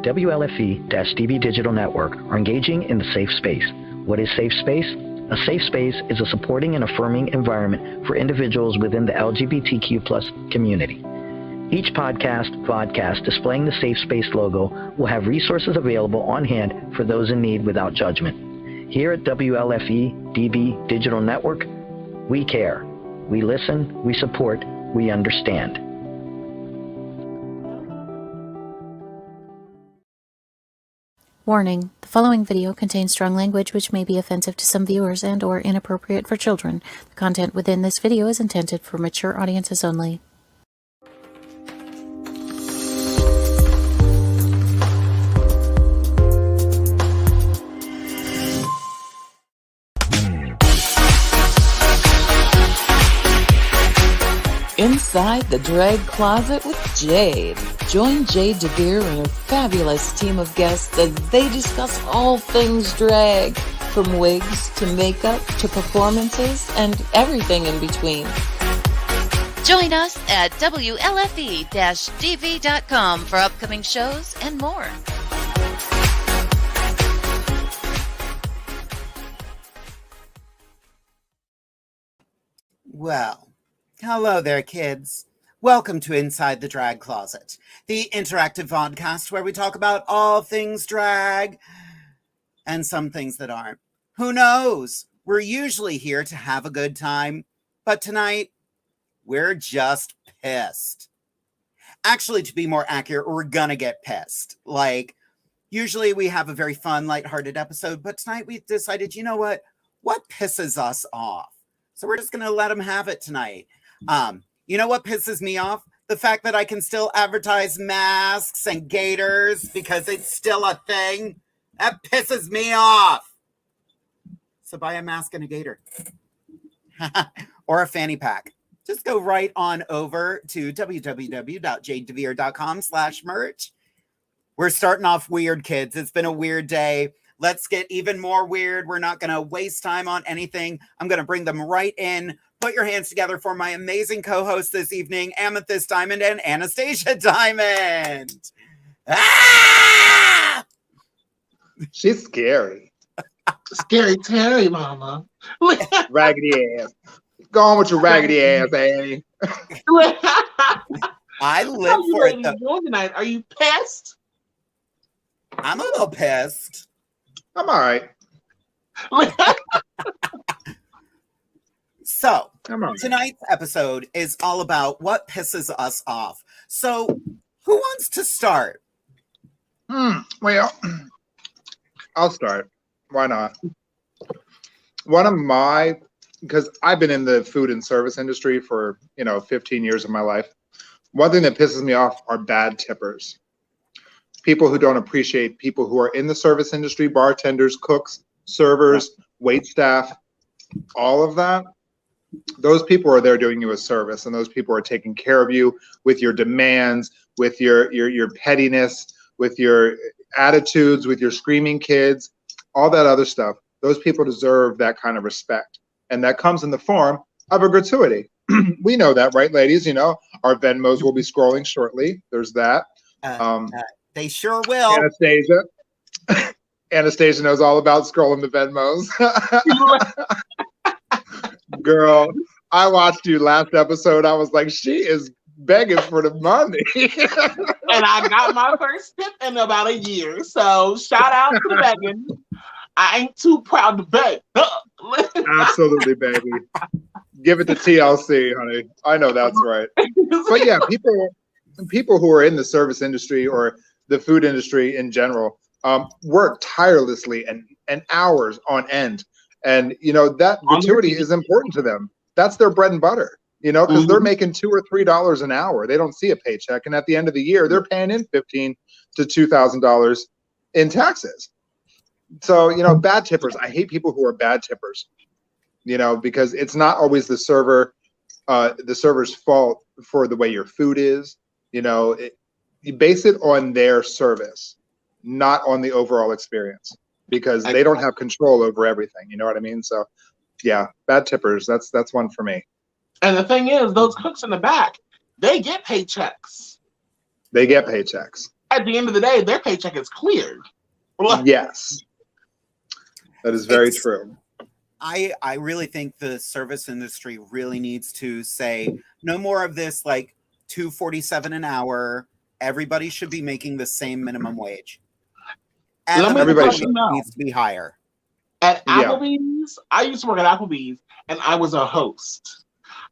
WLFE-DB Digital Network are engaging in the safe space. What is safe space? A safe space is a supporting and affirming environment for individuals within the LGBTQ+ community. Each vodcast displaying the Safe Space logo will have resources available on hand for those in need without judgment. Here at WLFE-DB Digital Network, we care. We listen, we support, we understand. Warning, the following video contains strong language which may be offensive to some viewers and or inappropriate for children. The content within this video is intended for mature audiences only. Inside the Drag Closet with Jade. Join Jade DeVere and her fabulous team of guests as they discuss all things drag, from wigs to makeup to performances and everything in between. Join us at WLFE-DV.com for upcoming shows and more. Well, hello there, kids. Welcome to Inside the Drag Closet, the interactive vodcast where we talk about all things drag and some things that aren't. Who knows? We're usually here to have a good time, but tonight we're just pissed. Actually, to be more accurate, we're gonna get pissed. Like, usually we have a very fun, lighthearted episode, but tonight we decided, you know what? What pisses us off? So we're just gonna let them have it tonight. You know what pisses me off? The fact that I can still advertise masks and gaiters because it's still a thing. That pisses me off. So buy a mask and a gaiter. Or a fanny pack. Just go right on over to www.jadedevere.com/merch. We're starting off weird, kids. It's been a weird day. Let's get even more weird. We're not going to waste time on anything. I'm going to bring them right in. Put your hands together for my amazing co-hosts this evening, Amethyst Diamond and Anastasia Diamond. Ah! She's scary. Scary Terry, mama. Raggedy ass. Go on with your raggedy ass, Annie. I live for it. Tonight? Are you pissed? I'm a little pissed. I'm all right. So, tonight's episode is all about what pisses us off. So, who wants to start? Well, I'll start. Why not? Because I've been in the food and service industry for, 15 years of my life. One thing that pisses me off are bad tippers. People who don't appreciate people who are in the service industry, bartenders, cooks, servers, wait staff, all of that. Those people are there doing you a service, and those people are taking care of you with your demands, with your pettiness, with your attitudes, with your screaming kids, all that other stuff. Those people deserve that kind of respect, and that comes in the form of a gratuity. We know that, right, ladies? Our Venmos will be scrolling shortly. There's that. They sure will. Anastasia knows all about scrolling the Venmos. Girl, I watched you last episode. I was like, she is begging for the money. And I got my first tip in about a year. So shout out to Megan. I ain't too proud to beg. Absolutely, baby. Give it to TLC, honey. I know that's right. But yeah, people who are in the service industry or the food industry in general work tirelessly and hours on end. And, that gratuity is important to them. That's their bread and butter, because they're making $2 or $3 an hour. They don't see a paycheck. And at the end of the year, they're paying in $1,500 to $2,000 in taxes. So, bad tippers. I hate people who are bad tippers, because it's not always the server's fault for the way your food is. You base it on their service, not on the overall experience. Because they don't have control over everything. You know what I mean? So, yeah, bad tippers. That's one for me. And the thing is, those cooks in the back, they get paychecks. They get paychecks. At the end of the day, their paycheck is cleared. Yes. That is very true. I really think the service industry really needs to say no more of this like $2.47 an hour. Everybody should be making the same minimum wage. And everybody needs to be higher. At Applebee's, I used to work at Applebee's, and I was a host.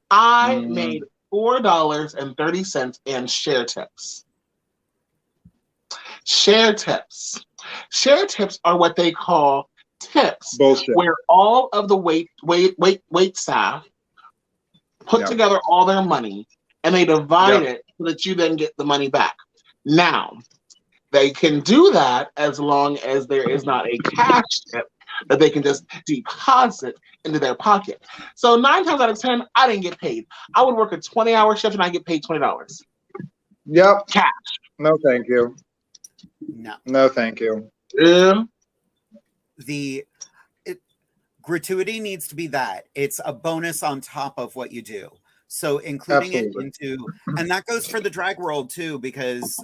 I made $4.30 in share tips. Share tips. Share tips are what they call tips. Bullshit. Where all of the wait staff put together all their money, and they divide it so that you then get the money back. Now, they can do that as long as there is not a cash tip that they can just deposit into their pocket. So 9 times out of 10, I didn't get paid. I would work a 20-hour shift and I get paid $20. Yep. Cash. No, thank you. No. No, thank you. Gratuity needs to be that. It's a bonus on top of what you do. So including it into, and that goes for the drag world too, because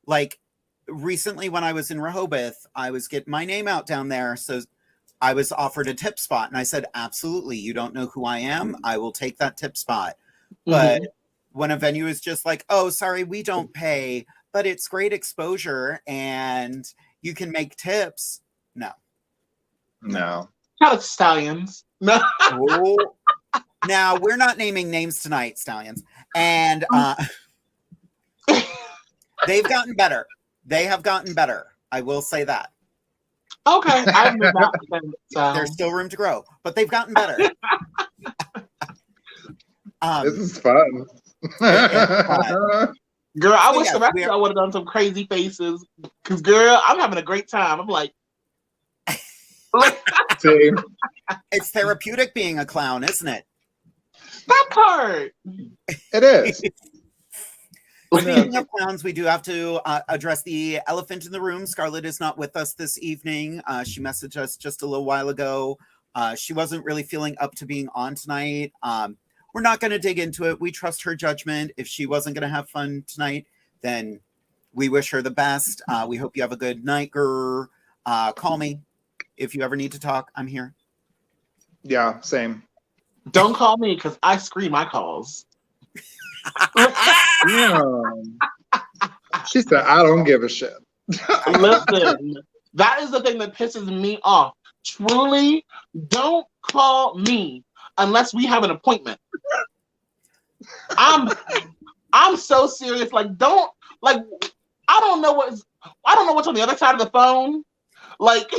like recently when I was in Rehoboth, I was getting my name out down there. So I was offered a tip spot and I said, absolutely. You don't know who I am. I will take that tip spot. But when a venue is just like, oh, sorry, we don't pay, but it's great exposure and you can make tips. No. How about Stallions? No. Now, we're not naming names tonight, Stallions. And they've gotten better. They have gotten better. I will say that. Okay. I knew that. There's still room to grow, but they've gotten better. This is fun. Girl, I wish the rest of y'all would have done some crazy faces. Because, girl, I'm having a great time. I'm like... It's therapeutic being a clown, isn't it? That part. It is. Speaking of clowns, we do have to address the elephant in the room. Scarlett is not with us this evening. She messaged us just a little while ago. She wasn't really feeling up to being on tonight. We're not going to dig into it. We trust her judgment. If she wasn't going to have fun tonight, then we wish her the best. We hope you have a good night, girl. Call me if you ever need to talk. I'm here. Yeah, same. Don't call me because I screen my calls. She said, I don't give a shit. Listen, that is the thing that pisses me off. Truly, don't call me unless we have an appointment. I'm so serious. Like, I don't know what's on the other side of the phone. Like,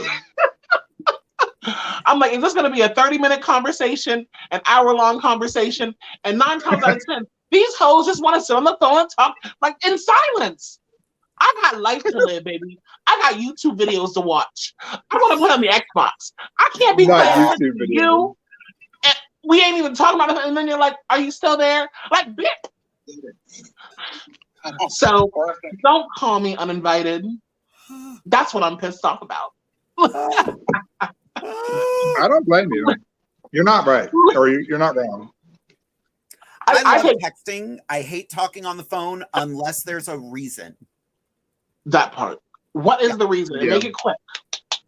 I'm like, is this going to be a 30-minute conversation, an hour-long conversation? And 9 times out of 10, these hoes just want to sit on the phone and talk like in silence. I got life to live, baby. I got YouTube videos to watch. I want to play on the Xbox. I can't be playing with you. And we ain't even talking about it. And then you're like, are you still there? Like, bitch. So don't call me uninvited. That's what I'm pissed off about. I don't blame you. You're not right, or you're not wrong. I love texting. I hate talking on the phone unless there's a reason. That part. What is the reason? And make it quick.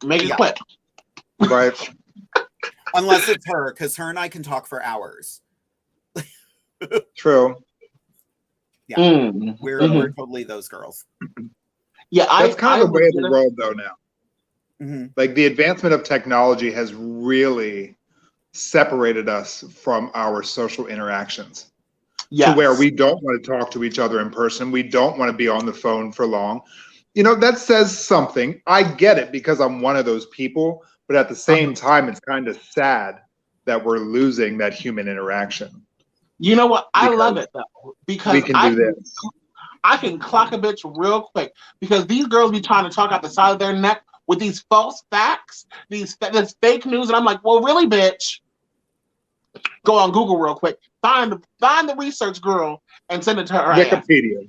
Make it quick. Right. Unless it's her, because her and I can talk for hours. True. Yeah. We're totally those girls. Yeah, that's kind of the way of the world though now. Like the advancement of technology has really separated us from our social interactions. To where we don't want to talk to each other in person. We don't want to be on the phone for long. You know, that says something. I get it because I'm one of those people, but at the same time, it's kind of sad that we're losing that human interaction. You know what? I love it though, because we can do this. I can clock a bitch real quick because these girls be trying to talk out the side of their neck with these false facts, this fake news, and I'm like, well, really, bitch? Go on Google real quick, find the research girl, and send it to her. Wikipedia,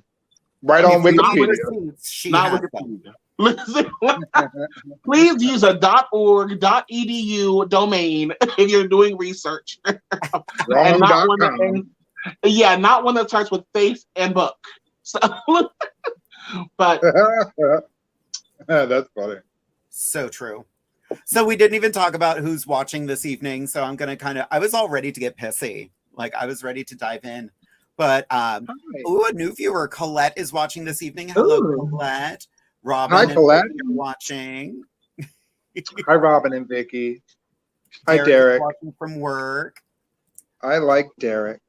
right on Wikipedia. Not Wikipedia. Listen, please use a .org, .edu domain if you're doing research, and not one that not one that starts with face and book. So, but that's funny. So true. So we didn't even talk about who's watching this evening. So I'm going to I was all ready to get pissy. Like I was ready to dive in. But, a new viewer, Colette, is watching this evening. Hello, Colette. Robin Hi, Colette. Watching. Hi, Robin and Vicky. Hi, Derek. Watching from work. I like Derek.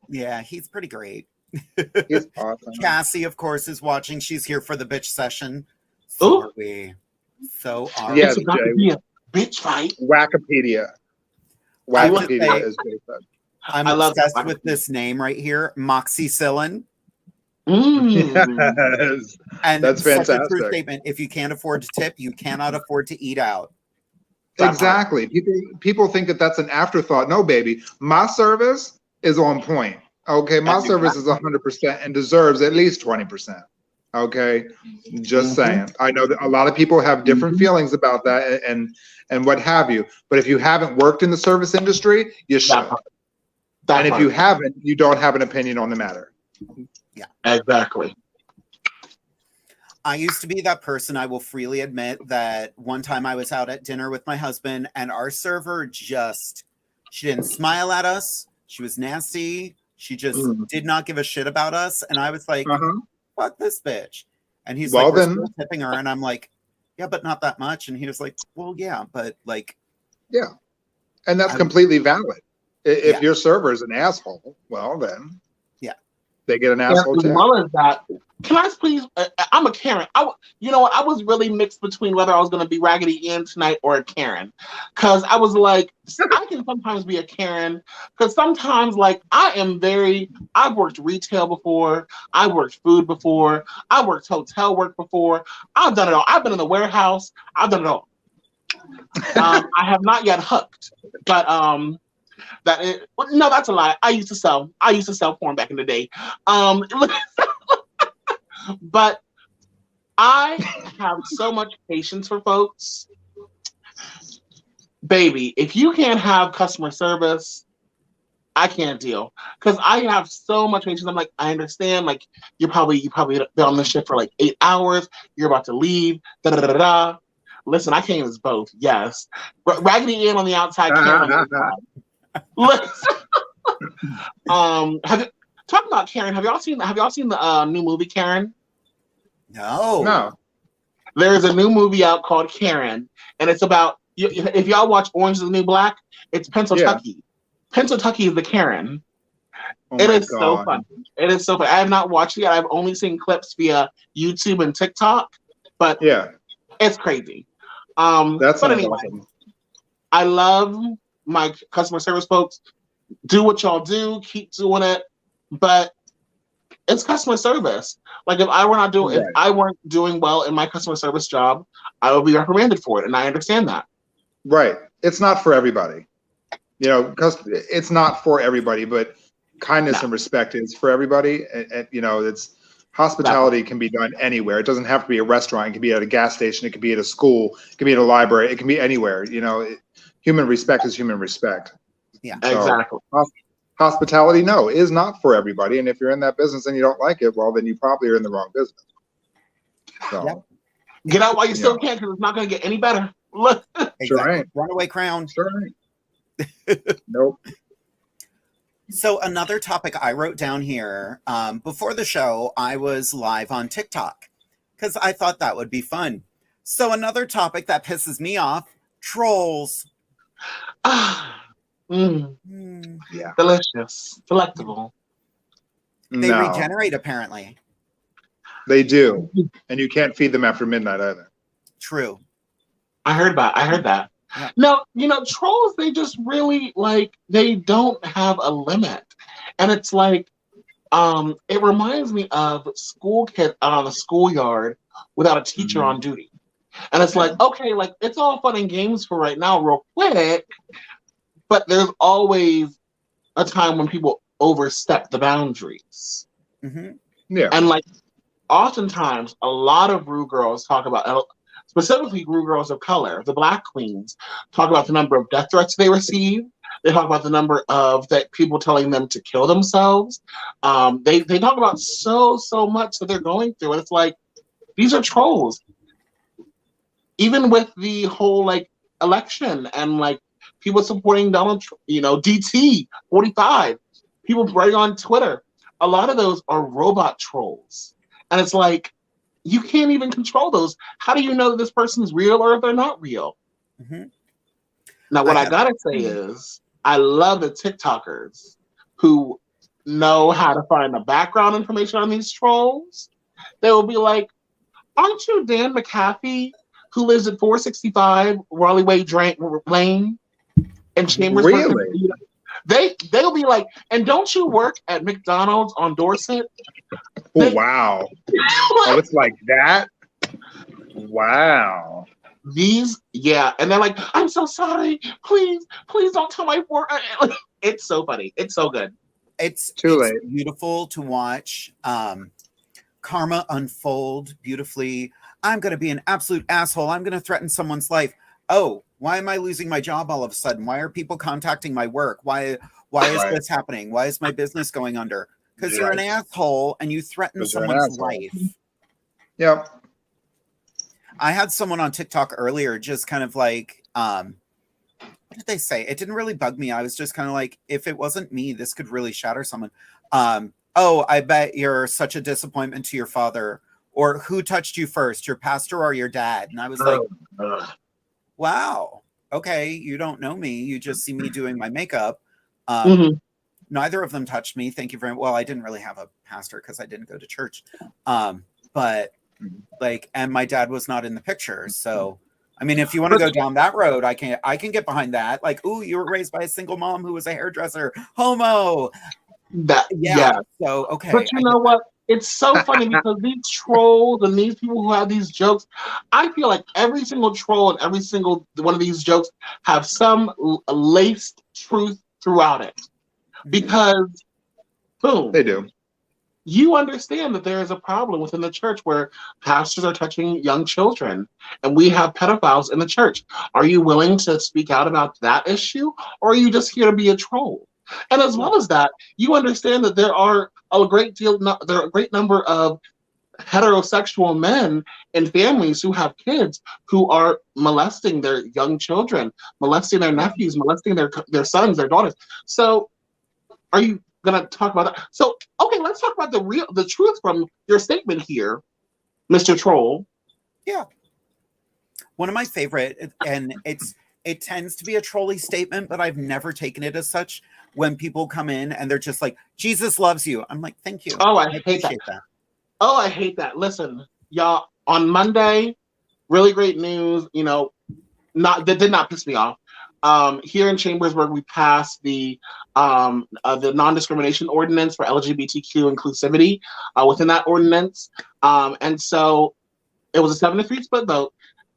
Yeah, he's pretty great. He's awesome. Cassie, of course, is watching. She's here for the bitch session. So are we. So are yes, we. It's about to be a bitch fight. Wikipedia. Wikipedia is good. I'm obsessed with this name right here, Moxicillin. Yes. And that's fantastic. Such a true statement. If you can't afford to tip, you cannot afford to eat out. Exactly. People think that that's an afterthought. No, baby. My service is on point. Okay, my service is 100% and deserves at least 20%. Okay, just saying. I know that a lot of people have different feelings about that and what have you. But if you haven't worked in the service industry, you should. And if you haven't, you don't have an opinion on the matter. Yeah, exactly. I used to be that person. I will freely admit that one time I was out at dinner with my husband and our server she didn't smile at us. She was nasty. She just did not give a shit about us. And I was like, fuck this bitch. And he's like, we're still tipping her. And I'm like, yeah, but not that much. And he was like, well, yeah, but like. Yeah. And that's completely valid. If your server is an asshole, well, then they get an asshole too. As well as that, can I please? I'm a Karen. You know what? I was really mixed between whether I was going to be Raggedy Ann tonight or a Karen, because I was like, I can sometimes be a Karen, because sometimes like I've worked retail before, I worked food before, I worked hotel work before, I've done it all. I've been in the warehouse. I've done it all. I have not yet hooked, but no, that's a lie. I used to sell porn back in the day. But I have so much patience for folks. Baby, if you can't have customer service, I can't deal. Because I have so much patience. I'm like, I understand, like you probably been on this shift for like 8 hours, you're about to leave, da-da-da-da-da. Listen, I came as both, yes. Raggedy Ann on the outside, Karen on the inside. Talking about Karen, have y'all seen the new movie Karen? No. There's a new movie out called Karen, and it's about if y'all watch Orange is the New Black, it's Pennsylvania. Yeah. Pennsylvania is the Karen. It is so fun. It is so fun. I have not watched it yet. I've only seen clips via YouTube and TikTok, but it's crazy. That's anyway, awesome. I love my customer service folks. Do what y'all do, keep doing it, but it's customer service. Like if I weren't doing well in my customer service job, I would be reprimanded for it, and I understand that. Right. It's not for everybody. You know, because it's not for everybody, but kindness and respect is for everybody. And you know, it's hospitality can be done anywhere. It doesn't have to be a restaurant. It can be at a gas station. It can be at a school. It can be at a library. It can be anywhere. You know, human respect is human respect. Yeah, so, exactly. Hospitality, no, is not for everybody. And if you're in that business and you don't like it, well, then you probably are in the wrong business. So, get out while you still can, because it's not going to get any better. Look, exactly. Sure ain't. Runaway crown. Sure ain't. Nope. So another topic I wrote down here, before the show, I was live on TikTok because I thought that would be fun. So another topic that pisses me off, trolls. Yeah. Delicious. Delectable. They regenerate, apparently. They do. And you can't feed them after midnight either. True. I heard that. Yeah. No, you know, trolls, they just really, like, they don't have a limit. And it's like, it reminds me of school kids out on the schoolyard without a teacher on duty. And it's like, okay, like, it's all fun and games for right now, real quick. But there's always a time when people overstep the boundaries. Yeah. And, like, oftentimes, a lot of Rue girls talk about, specifically Rue girls of color, the Black queens, talk about the number of death threats they receive, They talk about the number of that people telling them to kill themselves. They talk about so much that they're going through, and it's like these are trolls. Even with the whole like election and like people supporting Donald, DT 45, people writing on Twitter, a lot of those are robot trolls, and it's like you can't even control those. How do you know that this person's real or if they're not real? Mm-hmm. Now, what I gotta say is, I love the TikTokers who know how to find the background information on these trolls. They will be like, "Aren't you Dan McAfee, who lives at 465 Raleigh Way Lane in Chambersburg?" Really? They'll be like, "And don't you work at McDonald's on Dorset?" Oh, wow. Oh, it's like that? Wow. And they're like, "I'm so sorry. Please don't tell my work." It's so funny. It's so good. It's too late. Beautiful to watch karma unfold beautifully. I'm going to be an absolute asshole. I'm going to threaten someone's life. Oh, why am I losing my job all of a sudden? Why are people contacting my work? Why is this happening? Why is my business going under? Because you're an asshole and you threaten someone's life. Yep. I had someone on TikTok earlier just kind of like, what did they say? It didn't really bug me. I was just kind of like, if it wasn't me, this could really shatter someone. Oh, I bet you're such a disappointment to your father. Or who touched you first, your pastor or your dad? And I was like, wow, okay, you don't know me. You just see me doing my makeup. Neither of them touched me. Thank you very much. Well, I didn't really have a pastor because I didn't go to church. But like, and my dad was not in the picture. So, I mean, if you want to go down that road, I can get behind that. Like, ooh, you were raised by a single mom who was a hairdresser. Homo. Yeah. So, okay. But you know what? It's so funny because these trolls and these people who have these jokes, I feel like every single troll and every single one of these jokes have some laced truth throughout it. Because, boom. They do. You understand that there is a problem within the church where pastors are touching young children and we have pedophiles in the church. Are you willing to speak out about that issue, or are you just here to be a troll? And as well as that, you understand that there are a great number of heterosexual men and families who have kids who are molesting their young children, molesting their nephews, molesting their sons, their daughters. So are you gonna talk about that? So okay, let's talk about the truth from your statement here, Mr. Troll. Yeah. One of my favorite, and it tends to be a trolly statement, but I've never taken it as such. When people come in and they're just like, "Jesus loves you." I'm like, thank you. Oh, I hate that. Oh, I hate that. Listen, y'all, on Monday, really great news. That did not piss me off. Here in Chambersburg, we passed the non-discrimination ordinance for LGBTQ inclusivity within that ordinance. And so it was a 7-3 split vote.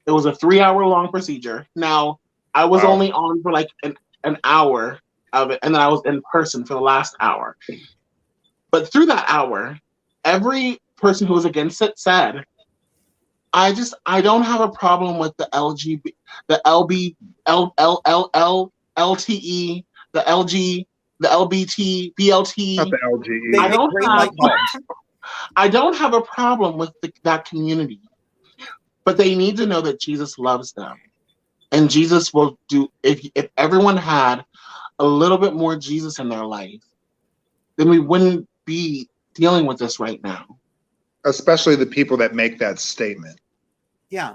It was a 3-hour-long procedure. Now, I was only on for like an hour of it, and then I was in person for the last hour. But through that hour, every person who was against it said, I don't have a problem with the LTE, the LBT, BLT. Not the LGE. I don't have a problem with that community, but they need to know that Jesus loves them, and Jesus will do. If everyone had a little bit more Jesus in their life, then we wouldn't be dealing with this right now. Especially the people that make that statement. Yeah.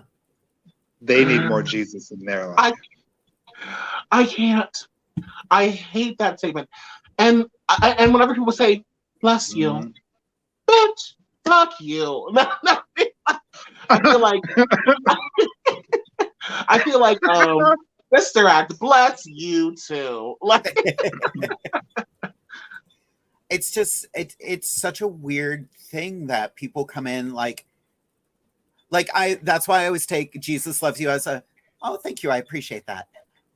They need more Jesus in their life. I can't. I hate that statement. And whenever people say, "Bless you," bitch, fuck you. I feel like Mr. Act, bless you too. Like it's just it's such a weird thing that people come in like that's why I always take "Jesus loves you" as a, oh, thank you, I appreciate that.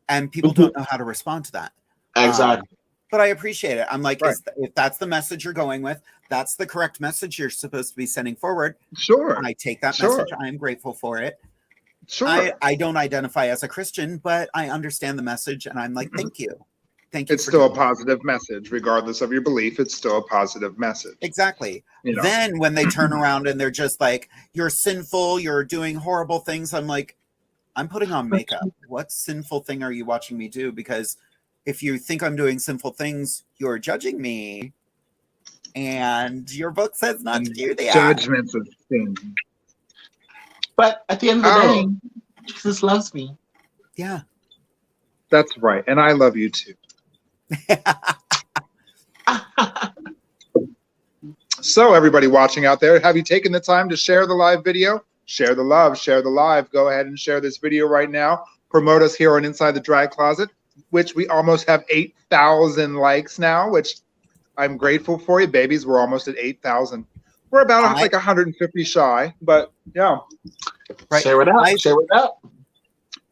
And people don't know how to respond to that. Exactly. But I appreciate it. I'm like, if that's the message you're going with, that's the correct message you're supposed to be sending forward. Sure. I take that message. I am grateful for it. Sure. I don't identify as a Christian, but I understand the message, and I'm like, thank you. Thank you. It's still a positive message, regardless of your belief. It's still a positive message. Exactly. You know? Then when they turn around and they're just like, you're sinful, you're doing horrible things. I'm like, I'm putting on makeup. What sinful thing are you watching me do? Because if you think I'm doing sinful things, you're judging me. And your book says not to do that. Judgments of sin. But at the end of the day, Jesus loves me. Yeah. That's right. And I love you too. So everybody watching out there, have you taken the time to share the live video? Share the love, share the live. Go ahead and share this video right now. Promote us here on Inside the Drag Closet, which we almost have 8,000 likes now, which I'm grateful for you, babies. We're almost at 8,000. We're about like 150 shy, but yeah. Right. Share it out. Share it out.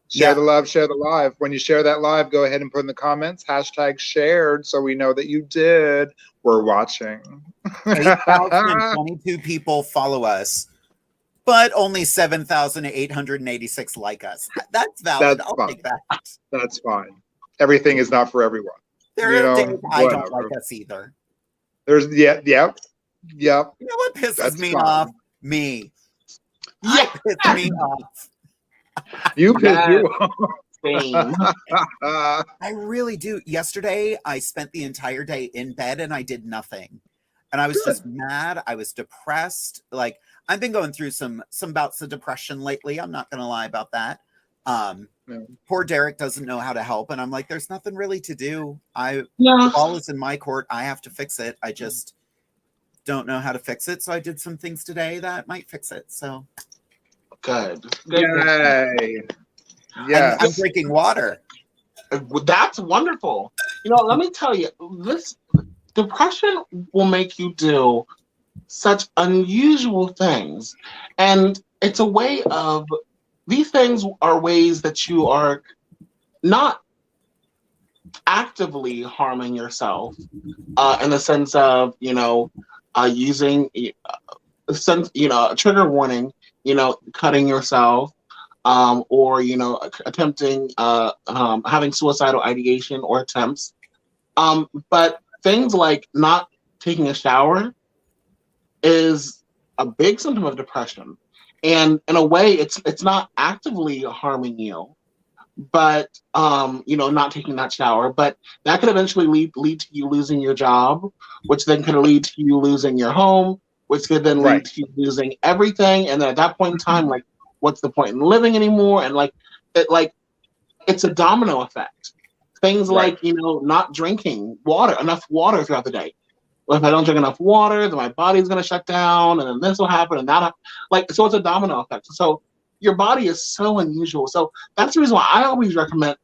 Share the love, share the live. When you share that live, go ahead and put in the comments, #shared, so we know that you did. We're watching. 8,022 people follow us, but only 7,886 like us. That's valid. I'll take that. That's fine. Everything is not for everyone. There are days I don't like us either. There's yep. You know what pisses me off? Me. Yeah, pisses me off. You piss you off. I really do. Yesterday, I spent the entire day in bed and I did nothing. And I was just mad. I was depressed. Like, I've been going through some bouts of depression lately. I'm not going to lie about that. Poor Derek doesn't know how to help. And I'm like, there's nothing really to do. The ball is in my court. I have to fix it. I just don't know how to fix it. So I did some things today that might fix it. So good. Yay. Yeah, I'm drinking water. That's wonderful. You know, let me tell you, this depression will make you do such unusual things. And it's a way of, these things are ways that you are not actively harming yourself in the sense of, using, a trigger warning, cutting yourself, or attempting having suicidal ideation or attempts, but things like not taking a shower is a big symptom of depression, and in a way it's not actively harming you, but not taking that shower, but that could eventually lead to you losing your job, which then could lead to you losing your home, which could then lead to you losing everything, and then at that point in time, like, what's the point in living anymore? And it's a domino effect. Things like, not drinking enough water throughout the day. Well, if I don't drink enough water, then my body's going to shut down, and then this will happen, and that, so it's a domino effect. So your body is so unusual. So that's the reason why I always recommend,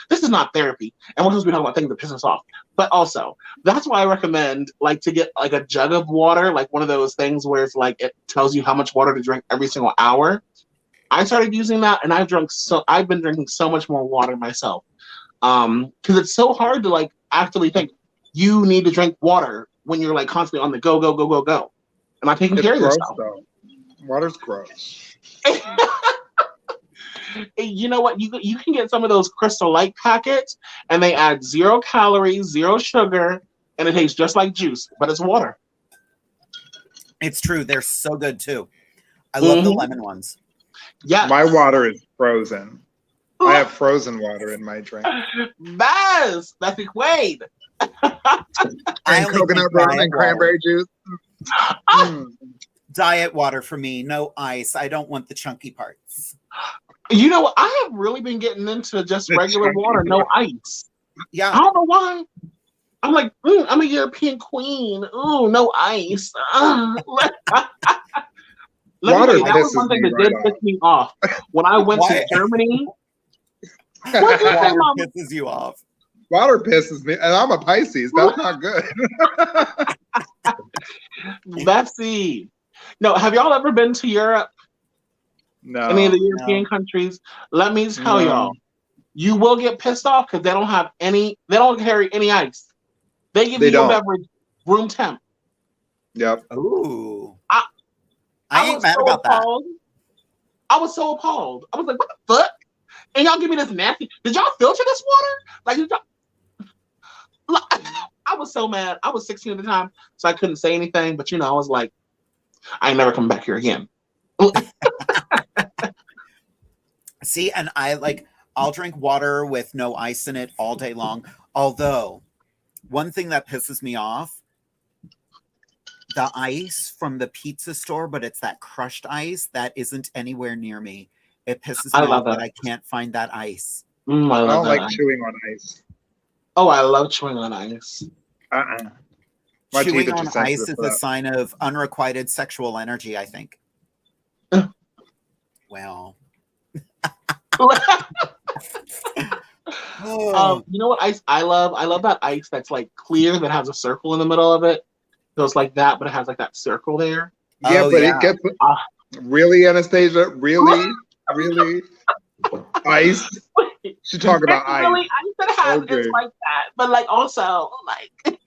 this is not therapy, and we're supposed to be talking about things that piss us off. But also, that's why I recommend, to get, a jug of water, one of those things where it's, it tells you how much water to drink every single hour. I started using that, and I've been drinking so much more water myself. Because it's so hard to actually think you need to drink water when you're constantly on the go. And not taking care of yourself. Though. Water's gross. You know what? You can get some of those Crystal Light packets, and they add 0 calories, 0 sugar, and it tastes just like juice, but it's water. It's true. They're so good too. I love the lemon ones. Yeah, my water is frozen. I have frozen water in my drink. That's equate. And coconut rum and cranberry juice. Diet water for me, no ice. I don't want the chunky parts. You know, I have really been getting into just regular water, no ice. Yeah, I don't know why. I'm like, I'm a European queen. Ooh, no ice. Water that was one thing that did piss me off when I went to Germany. Water pisses you off. Water pisses me, and I'm a Pisces. That's not good. Betsy, no. Have y'all ever been to Europe? No. Any of the European countries? Let me tell y'all, you will get pissed off because they don't have any. They don't carry any ice. They give you a beverage room temp. Yep. Ooh. I ain't mad about that. I was so appalled. I was like, what the fuck? And y'all give me this nasty. Did y'all filter this water? I was so mad. I was 16 at the time, so I couldn't say anything. But I was like, I ain't never come back here again. See, and I'll drink water with no ice in it all day long. Although, one thing that pisses me off, the ice from the pizza store, but it's that crushed ice that isn't anywhere near me. It pisses me off that I can't find that ice. I don't like chewing on ice. Oh, I love chewing on ice. Chewing on ice is a sign of unrequited sexual energy, I think. Well. You know what ice I love? I love that ice that's like clear that has a circle in the middle of it. So it's like that, but it has like that circle there. Yeah, it gets really, Anastasia, really ice. She talk about ice. Really, ice that has it's like that, but like also like.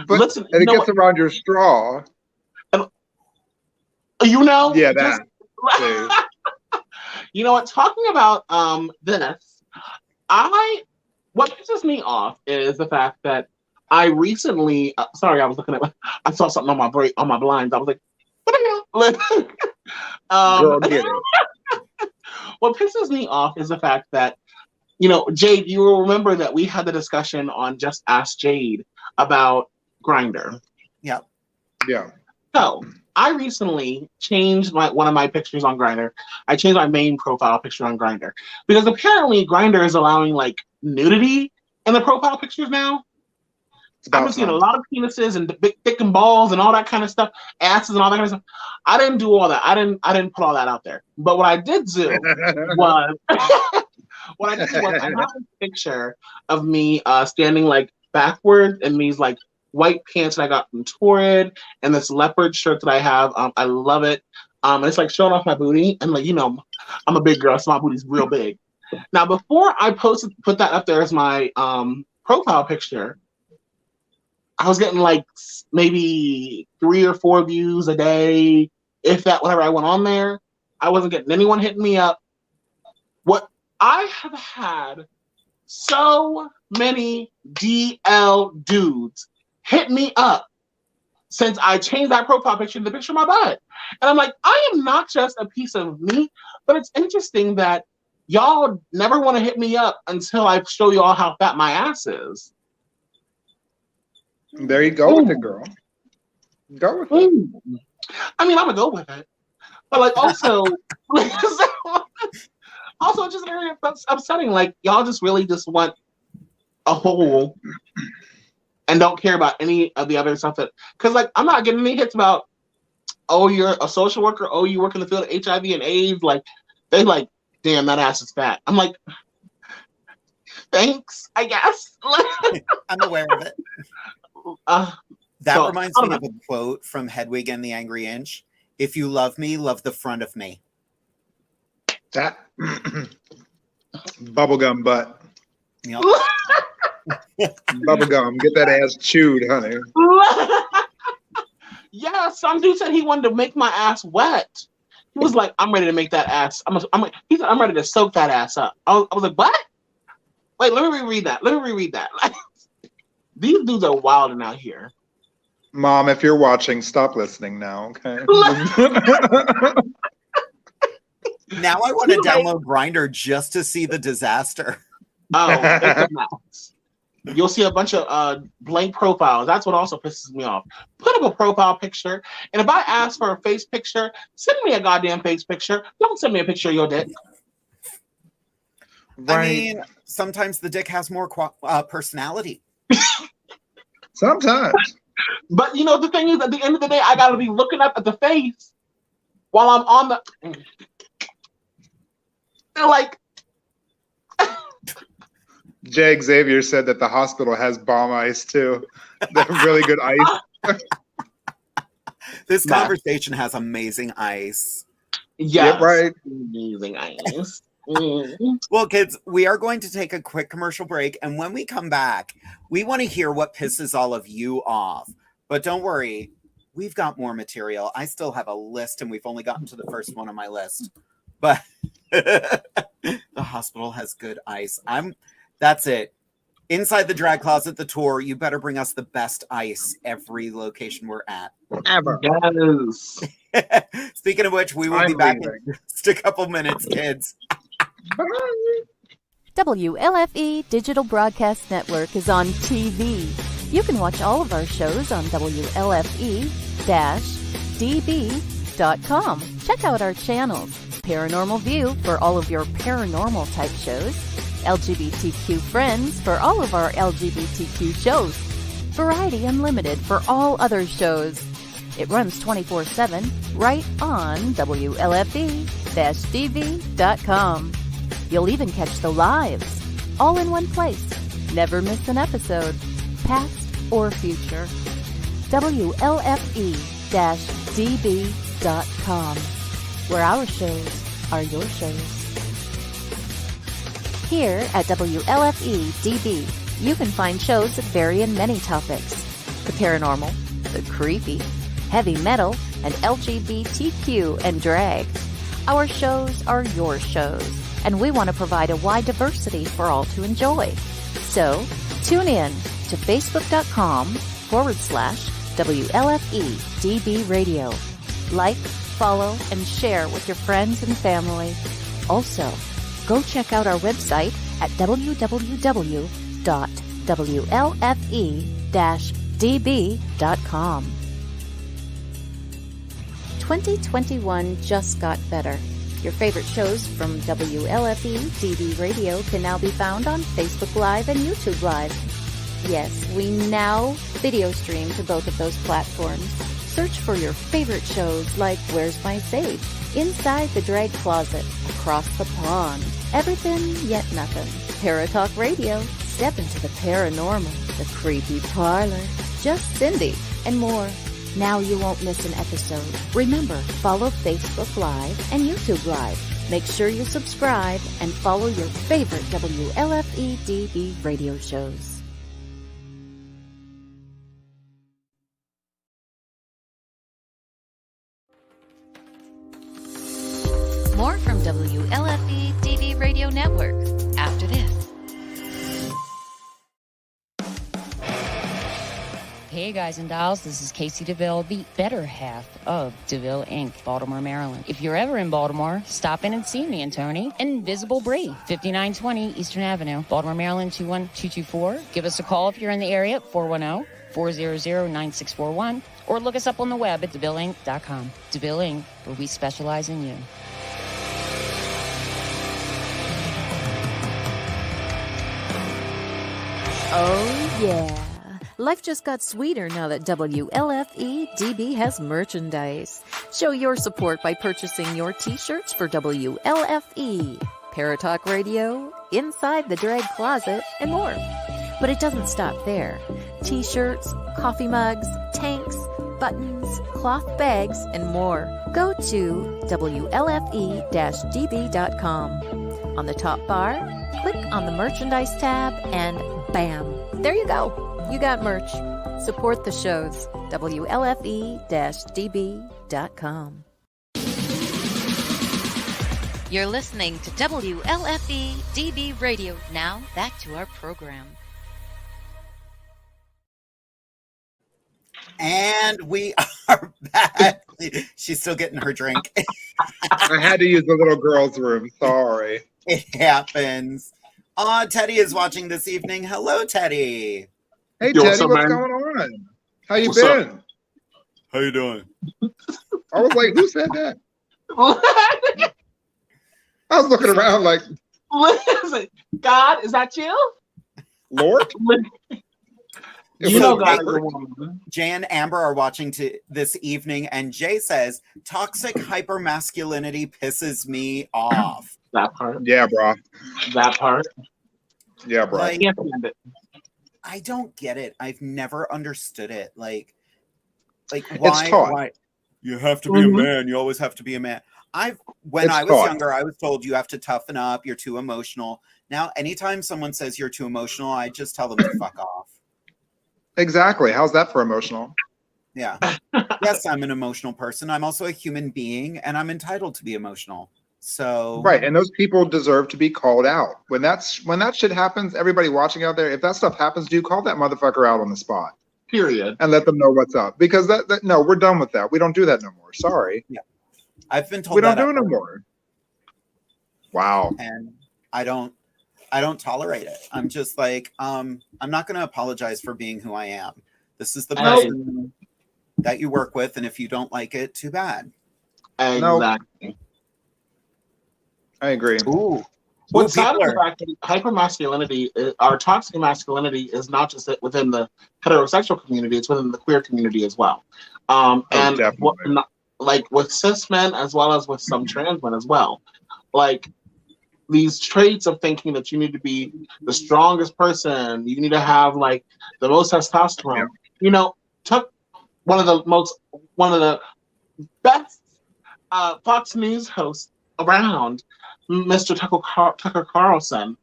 But listen, and it gets around your straw. Yeah, that. You know what? Talking about this, what pisses me off is the fact that I recently. Sorry, I was looking at. I saw something on my blinds. I was like, "What the hell?" Girl, get it. What pisses me off is the fact that, Jade, you will remember that we had the discussion on Just Ask Jade about Grindr. Yeah. Yeah. So I recently changed one of my pictures on Grindr. I changed my main profile picture on Grindr because apparently Grindr is allowing like nudity in the profile pictures now. I've been seeing a lot of penises and big thick and balls and all that kind of stuff, asses and all that kind of stuff. I didn't do all that. I didn't put all that out there. But what I did do was I have a picture of me standing like backwards in these like white pants that I got from Torrid and this leopard shirt that I have. I love it. And it's like showing off my booty. And like, I'm a big girl, so my booty's real big. Now, before I put that up there as my profile picture, I was getting like maybe 3 or 4 views a day, if that, whenever I went on there. I wasn't getting anyone hitting me up. What I have had so many DL dudes hit me up since I changed that profile picture to the picture of my butt. And I'm like, I am not just a piece of meat, but it's interesting that y'all never want to hit me up until I show y'all how fat my ass is. There you go with it, girl. Go with it. I mean, I'm gonna go with it, but like also, also just very upsetting. Like y'all just really just want a hole and don't care about any of the other stuff because like I'm not getting any hits about, oh, you're a social worker, oh, you work in the field of HIV and AIDS. Like they like, damn, that ass is fat. I'm like, thanks, I guess. I'm aware of it. That reminds me of a quote from Hedwig and the Angry Inch. If you love me, love the front of me. That bubblegum butt. Yep. Bubblegum, get that ass chewed, honey. Yeah, some dude said he wanted to make my ass wet. He was like, I'm ready to make that ass. He said, I'm ready to soak that ass up. I was like, what? Wait, let me reread that. These dudes are wilding out here. Mom, if you're watching, stop listening now, okay? Now I want to download Grindr just to see the disaster. Oh, it's a mess. You'll see a bunch of blank profiles. That's what also pisses me off. Put up a profile picture, and if I ask for a face picture, send me a goddamn face picture. Don't send me a picture of your dick. Right. I mean, sometimes the dick has more personality. Sometimes. But the thing is, at the end of the day, I gotta be looking up at the face while I'm on the. They're like. Jay Xavier said that the hospital has bomb ice too. They're really good ice. This conversation has amazing ice. Yeah, right. Amazing ice. Well, kids, we are going to take a quick commercial break, and when we come back, we want to hear what pisses all of you off. But don't worry, we've got more material. I still have a list, and we've only gotten to the first one on my list. But the hospital has good ice. That's it. Inside the Drag Closet, the tour, you better bring us the best ice every location we're at. Ever. Yes. Speaking of which, we will be back in just a couple minutes, kids. WLFE Digital Broadcast Network is on TV. You can watch all of our shows on WLFE-DB.com. Check out our channels. Paranormal View for all of your paranormal type shows. LGBTQ Friends for all of our LGBTQ shows. Variety Unlimited for all other shows. It runs 24/7 right on WLFE-DB.com. You'll even catch the lives, all in one place. Never miss an episode, past or future. WLFE-DB.com, where our shows are your shows. Here at WLFE-DB, you can find shows that vary in many topics. The paranormal, the creepy, heavy metal, and LGBTQ and drag. Our shows are your shows, and we want to provide a wide diversity for all to enjoy. So, tune in to Facebook.com/WLFE-DB Radio. Like, follow, and share with your friends and family. Also, go check out our website at www.WLFE-DB.com. 2021 just got better. Your favorite shows from WLFE-DB Radio can now be found on Facebook Live and YouTube Live. Yes, we now video stream to both of those platforms. Search for your favorite shows like Where's My Sage, Inside the Drag Closet, Across the Pond, Everything Yet Nothing, Paratalk Radio, Step into the Paranormal, The Creepy Parlor, Just Cindy, and more. Now you won't miss an episode. Remember, follow Facebook Live and YouTube Live. Make sure you subscribe and follow your favorite WLFE-DB radio shows. More from WLFE-DB Radio Network after this. Hey guys and dolls, this is Casey DeVille, the better half of DeVille Inc., Baltimore, Maryland. If you're ever in Baltimore, stop in and see me and Tony. Invisible Bree, 5920 Eastern Avenue, Baltimore, Maryland, 21224. Give us a call if you're in the area at 410-400-9641, or look us up on the web at DeVilleInc.com. DeVille Inc., where we specialize in you. Oh yeah. Life just got sweeter now that WLFE-DB has merchandise. Show your support by purchasing your t-shirts for WLFE, Paratalk Radio, Inside the Drag Closet, and more. But it doesn't stop there. T-shirts, coffee mugs, tanks, buttons, cloth bags, and more. Go to WLFE-DB.com. On the top bar, click on the merchandise tab and bam, there you go. You got merch. Support the shows. WLFE-DB.com. You're listening to WLFE-DB Radio. Now, back to our program. And we are back. She's still getting her drink. I had to use the little girl's room. Sorry. It happens. Teddy is watching this evening. Hello, Teddy. Hey, Yo, Teddy, what's man? going on? How you What's been? up? How you doing? I was like, who said that? I was looking around like, Listen, God, is that you? Lord? You know God is a woman. Jay and Amber are watching this evening, and Jay says, toxic hypermasculinity pisses me off. That part. Yeah, bro. That part. Yeah, bro. Like, Can't stand it. I don't get it. I've never understood it. Like why? It's taught. Why? You have to be a man. You always have to be a man. When I was younger, I was told you have to toughen up. You're too emotional. Now, anytime someone says you're too emotional, I just tell them to fuck off. Exactly. How's that for emotional? Yeah. Yes, I'm an emotional person. I'm also a human being, and I'm entitled to be emotional. So right, and those people deserve to be called out. When that shit happens, everybody watching out there, if that stuff happens, do call that motherfucker out on the spot. Period. And let them know what's up. Because no, we're done with that. We don't do that no more. Sorry. Yeah. I've been told we don't that do it no more. Wow. And I don't tolerate it. I'm just like, I'm not gonna apologize for being who I am. This is the person that you work with, and if you don't like it, too bad. Exactly. I agree. Ooh. What's sad is that hypermasculinity, our toxic masculinity, is not just within the heterosexual community; it's within the queer community as well. Like with cis men as well as with some trans men as well. Like these traits of thinking that you need to be the strongest person, you need to have like the most testosterone. Yeah. You know, took one of the best Fox News hosts around, Mr. Tucker Carlson,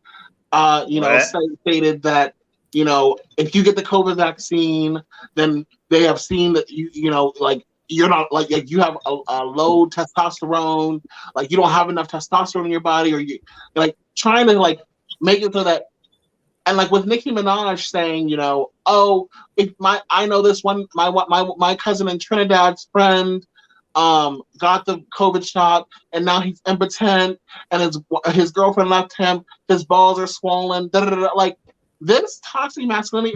stated that, you know, if you get the COVID vaccine, then they have seen that you're not like you have a low testosterone, like you don't have enough testosterone in your body, or you like trying to like make it so that, and like with Nicki Minaj saying, you know, I know this one, my cousin in Trinidad's friend got the COVID shot and now he's impotent and his girlfriend left him, his balls are swollen, like this toxic masculinity,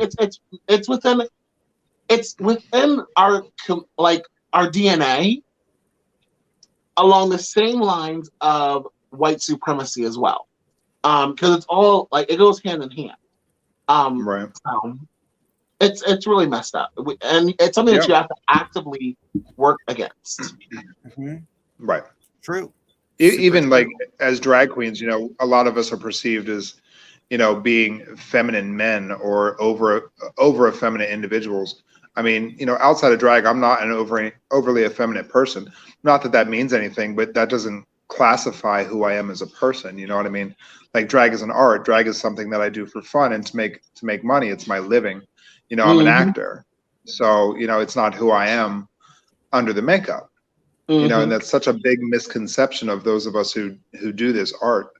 it's within our DNA along the same lines of white supremacy as well, because it's all like it goes hand in hand. Right. It's really messed up, and it's something that you have to actively work against. Mm-hmm. Right. True. Even like as drag queens, you know, a lot of us are perceived as, you know, being feminine men or over effeminate individuals. I mean, you know, outside of drag, I'm not an overly effeminate person. Not that that means anything, but that doesn't classify who I am as a person. You know what I mean? Like drag is an art. Drag is something that I do for fun and to make money. It's my living. You know, I'm an actor. So, you know, it's not who I am under the makeup. You know, and that's such a big misconception of those of us who do this art,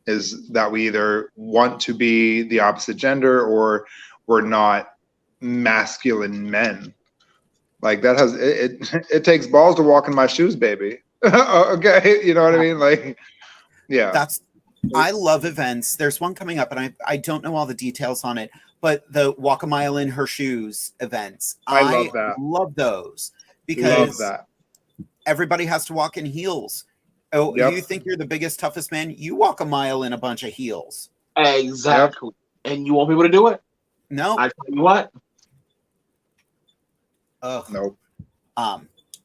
is that we either want to be the opposite gender or we're not masculine men. Like that has it takes balls to walk in my shoes, baby. Okay, you know what I mean? Like, yeah. I love events. There's one coming up, and I don't know all the details on it, but the Walk a Mile in Her Shoes events. I love that. Love those because everybody has to walk in heels. Oh, you think you're the biggest, toughest man? You walk a mile in a bunch of heels. Exactly. And you won't be able to do it. No. I tell you what. Oh. Nope.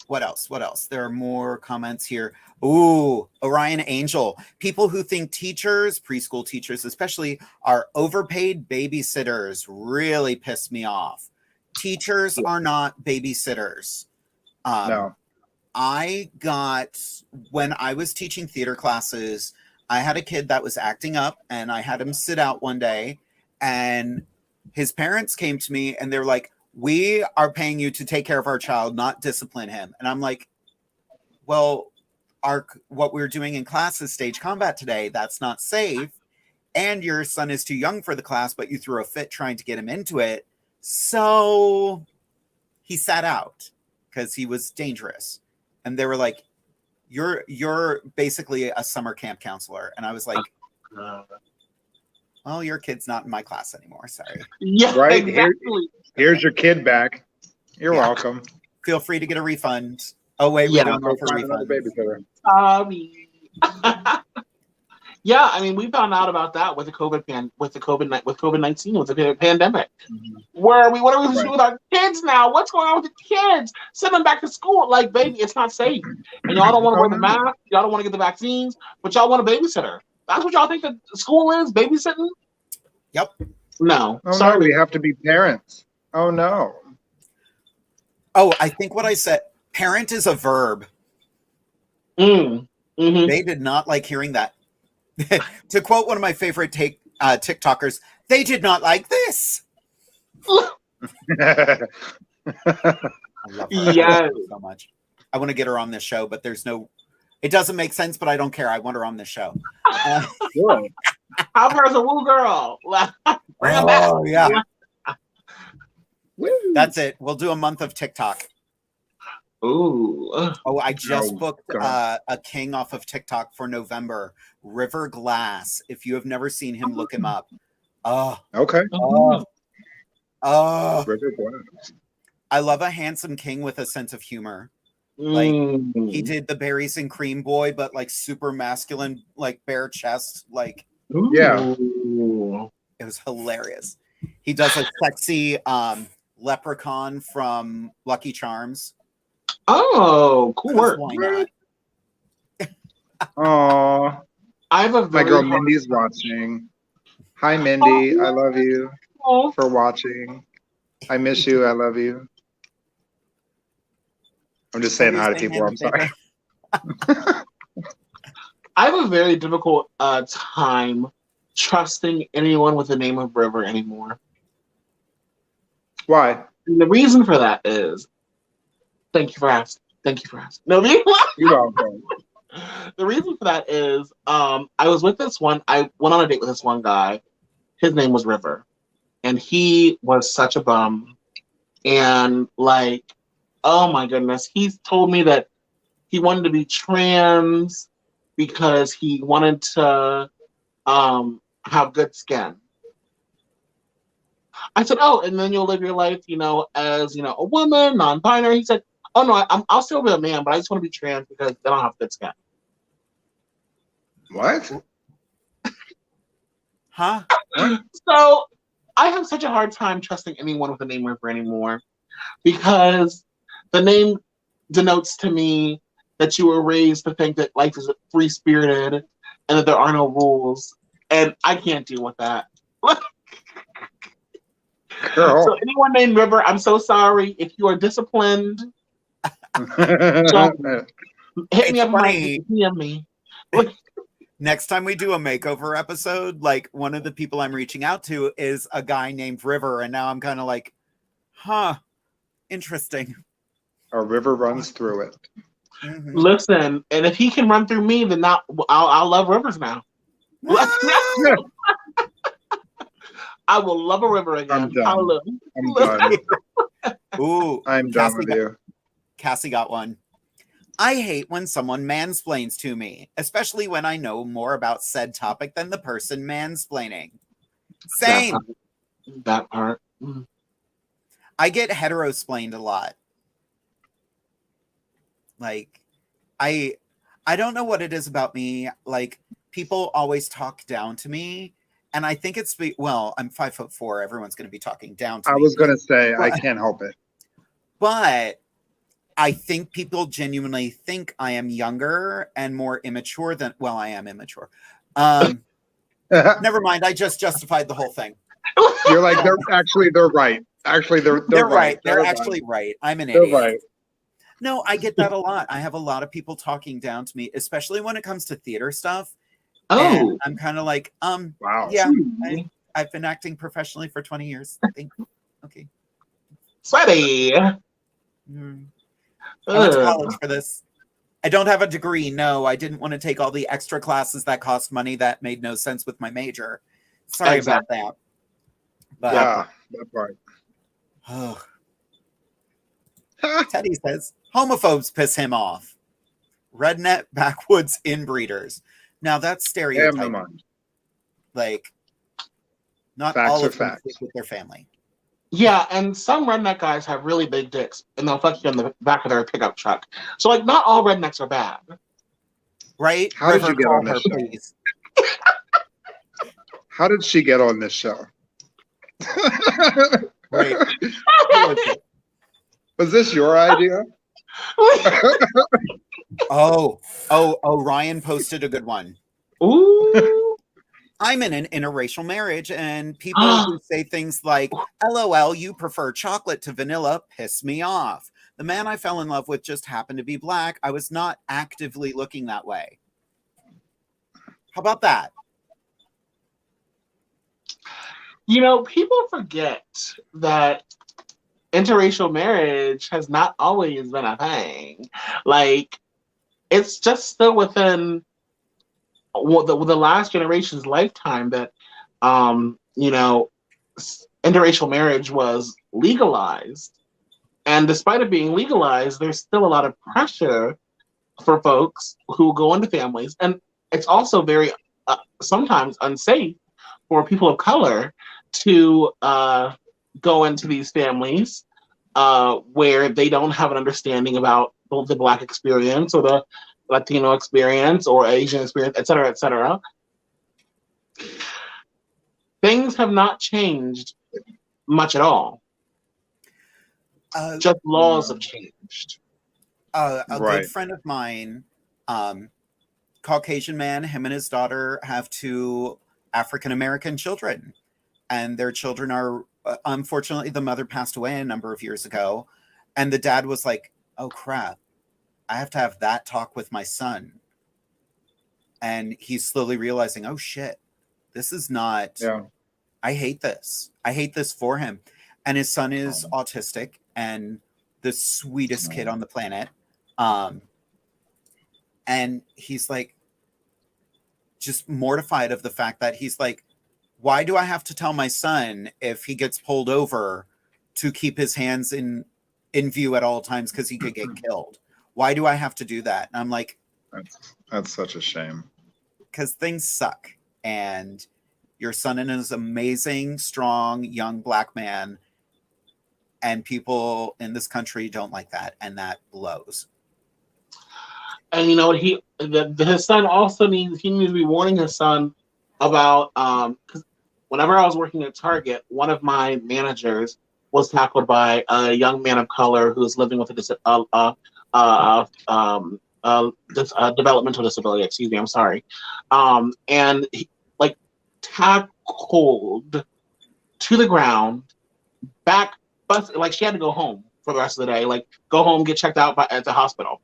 What else? There are more comments here. Ooh, Orion Angel. People who think teachers, preschool teachers especially, are overpaid babysitters really piss me off. Teachers are not babysitters. No. When I was teaching theater classes, I had a kid that was acting up and I had him sit out one day and his parents came to me and they were like, "We are paying you to take care of our child, not discipline him." And I'm like, well, what we're doing in class is stage combat today. That's not safe. And your son is too young for the class, but you threw a fit trying to get him into it. So he sat out because he was dangerous. And they were like, you're basically a summer camp counselor. And I was like, well, your kid's not in my class anymore. Sorry. Yeah, right. Exactly. Here's your kid back. You're welcome. Feel free to get a refund. Oh wait, we don't offer refunds. Yeah, I mean, we found out about that with the COVID-19, with the pandemic. What are we supposed to do with our kids now? What's going on with the kids? Send them back to school. Like, baby, it's not safe. And y'all don't want to wear the mask. Y'all don't want to get the vaccines, but y'all want a babysitter. That's what y'all think that school is? Babysitting? Yep. No. Oh, sorry. No, we have to be parents. Oh, no. Oh, I think what I said, parent is a verb. They did not like hearing that. To quote one of my favorite TikTokers, they did not like this. I love her so much. I want to get her on this show, but there's no It doesn't make sense, but I don't care. I want her on this show. Sure. Have her as a woo girl. Bring her back. Oh, yeah. That's it. We'll do a month of TikTok. Ooh. Oh, I just booked God. a king off of TikTok for November. River Glass. If you have never seen him, look him up. Oh. Okay. Oh. River Glass. I love a handsome king with a sense of humor. Like he did the Berries and Cream Boy, but like super masculine, like bare chest. Like Yeah. it was hilarious. He does a sexy leprechaun from Lucky Charms. Oh, cool work. Why not? Aw. I have a My very girl Mindy's watching. Hi, Mindy. I love you for watching. I miss you. I love you. I'm just saying hi to people. I'm sorry. I have a very difficult time trusting anyone with the name of River anymore. Why? And the reason for that is, thank you for asking. Thank you for asking. No, You're welcome. the reason for that is, I was with this one. I went on a date with this one guy. His name was River, and he was such a bum. And like, oh my goodness, he told me that he wanted to be trans because he wanted to have good skin. I said, oh, and then you'll live your life, as, a woman, non-binary. He said, oh, no, I'll still be a man, but I just want to be trans because they don't have good skin. What? Huh? So I have such a hard time trusting anyone with the name River anymore because the name denotes to me that you were raised to think that life is free-spirited and that there are no rules. And I can't deal with that. Girl. So anyone named River, I'm so sorry. If you are disciplined, hit me up funny. DM me. Next time we do a makeover episode, like one of the people I'm reaching out to is a guy named River, and now I'm kind of like, huh, interesting. A river runs through it. Mm-hmm. Listen, and if he can run through me, then I'll love rivers now. I will love a river again. I'm done. Hallelujah. I'm done. Ooh, I'm done with you. Cassie got one. I hate when someone mansplains to me, especially when I know more about said topic than the person mansplaining. Same. That part. I get heterosplained a lot. Like, I don't know what it is about me. Like, people always talk down to me. And I think it's, well, I'm 5'4". Everyone's going to be talking down to me. I was going to say, I can't help it. But I think people genuinely think I am younger and more immature than, well, I am immature. Never mind. I just justified the whole thing. You're like, they're right. Actually, they're right. They're actually right. I'm an idiot. Right. No, I get that a lot. I have a lot of people talking down to me, especially when it comes to theater stuff. Oh, and I'm kind of like, wow. Yeah, I've been acting professionally for 20 years. Okay. Sweaty. I went to college for this. I don't have a degree. No, I didn't want to take all the extra classes that cost money that made no sense with my major. Sorry about that. But, yeah, that part. Oh. Teddy says, homophobes piss him off. Redneck backwoods inbreeders. Now that's stereotyping. Like, not facts all are of them facts. stick with their family. Yeah, and some redneck guys have really big dicks, and they'll fuck you in the back of their pickup truck. So, like, not all rednecks are bad. Right? How did you get on this show? How did she get on this show? Right. Was this your idea? Oh, Ryan posted a good one. Ooh. I'm in an interracial marriage, and people who say things like, LOL, you prefer chocolate to vanilla, piss me off. The man I fell in love with just happened to be black. I was not actively looking that way. How about that? People forget that interracial marriage has not always been a thing. Like, it's just still within the last generation's lifetime that, you know, interracial marriage was legalized. And despite it being legalized, there's still a lot of pressure for folks who go into families. And it's also very sometimes unsafe for people of color to go into these families where they don't have an understanding about both the Black experience or the Latino experience or Asian experience, et cetera, et cetera. Things have not changed much at all. Just laws have changed. A good friend of mine, Caucasian man, him and his daughter have 2 African-American children. And their children are, unfortunately, the mother passed away a number of years ago. And the dad was like, oh, crap. I have to have that talk with my son. And he's slowly realizing, oh, shit, this is not, I hate this. I hate this for him. And his son is autistic and the sweetest kid on the planet. And he's like, just mortified of the fact that he's like, why do I have to tell my son if he gets pulled over to keep his hands in view at all times because he could get killed? Why do I have to do that? And I'm like, that's such a shame. Because things suck. And your son is an amazing, strong, young Black man. And people in this country don't like that. And that blows. And you know, his son also needs to be warning his son about, because whenever I was working at Target, one of my managers was tackled by a young man of color who's living with a developmental disability. Excuse me, I'm sorry. And he, like, tackled to the ground, like she had to go home for the rest of the day. Like, go home, get checked out at the hospital.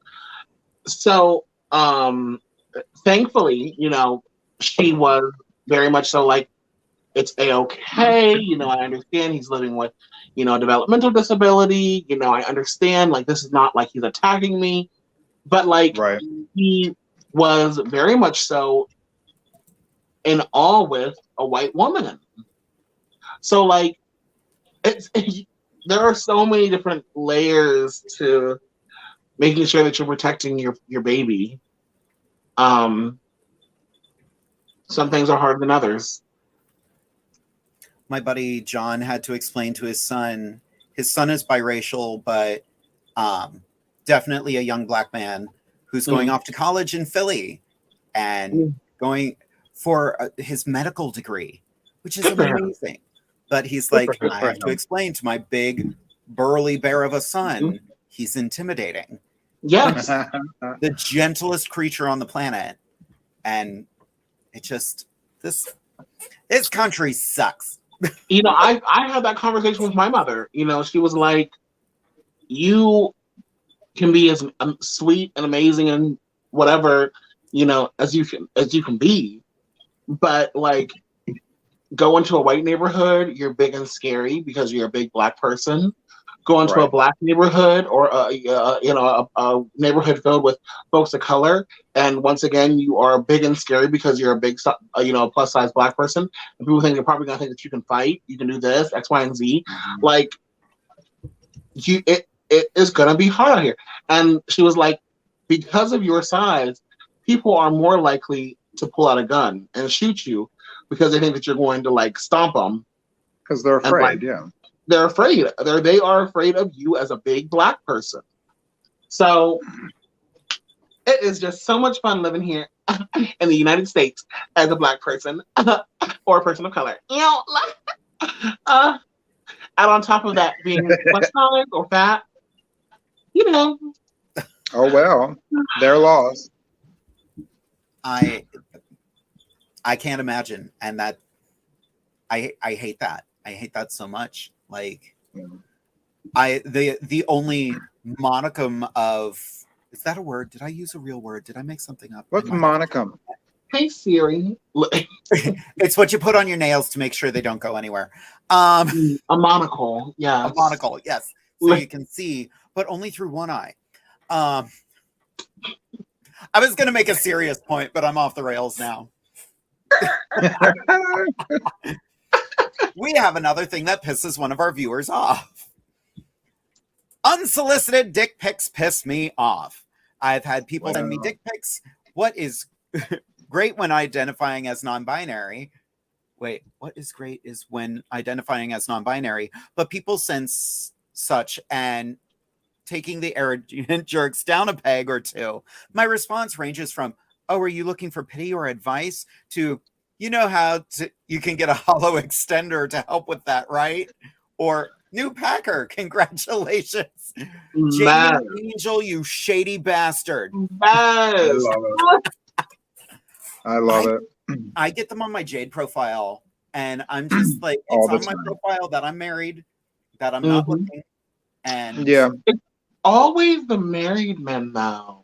So, thankfully, you know, she was very much so like, it's a-okay, you know, I understand he's living with, you know, a developmental disability, you know, I understand, like, this is not like he's attacking me, but like, he was very much so in awe with a white woman. So like, there are so many different layers to making sure that you're protecting your baby. Some things are harder than others. My buddy John had to explain to his son is biracial, but definitely a young Black man who's going off to college in Philly and going for his medical degree, which is amazing. But he's like, I have to explain to my big burly bear of a son, he's intimidating. Yes. The gentlest creature on the planet. And it just, this country sucks. You know, I had that conversation with my mother. You know, she was like, you can be as sweet and amazing and whatever, you know, as you can be. But like, go into a white neighborhood, you're big and scary because you're a big Black person. Go into a Black neighborhood or a neighborhood filled with folks of color, and once again, you are big and scary because you're a big, plus size Black person. And people think you're probably gonna think that you can fight, you can do this, X, Y, and Z. Like, it is gonna be hard out here. And she was like, because of your size, people are more likely to pull out a gun and shoot you because they think that you're going to like stomp them. Because they're afraid, They're afraid. They are afraid of you as a big Black person. So it is just so much fun living here in the United States as a Black person or a person of color. You know, and on top of that, being plus size or fat, you know. Oh well, their laws. I can't imagine, and that I hate that. I hate that so much. Like, the only monicum of, is that a word? Did I use a real word? Did I make something up? What's monicum? Hey Siri. It's what you put on your nails to make sure they don't go anywhere. A monocle, yeah. A monocle, yes. So you can see, but only through one eye. I was going to make a serious point, but I'm off the rails now. We have another thing that pisses one of our viewers off. Unsolicited dick pics piss me off. I've had people send me dick pics. What is great when identifying as non-binary? Wait, what is great is when identifying as non-binary, but people send such and taking the arrogant jerks down a peg or two. My response ranges from, oh, are you looking for pity or advice? To, you know how you can get a hollow extender to help with that, right? Or, new Packer, congratulations. Jamie Angel, you shady bastard. Yes. I love it. I get them on my Jade profile, and I'm just like, it's on my profile that I'm married, that I'm not looking. And yeah. It's always the married men, though.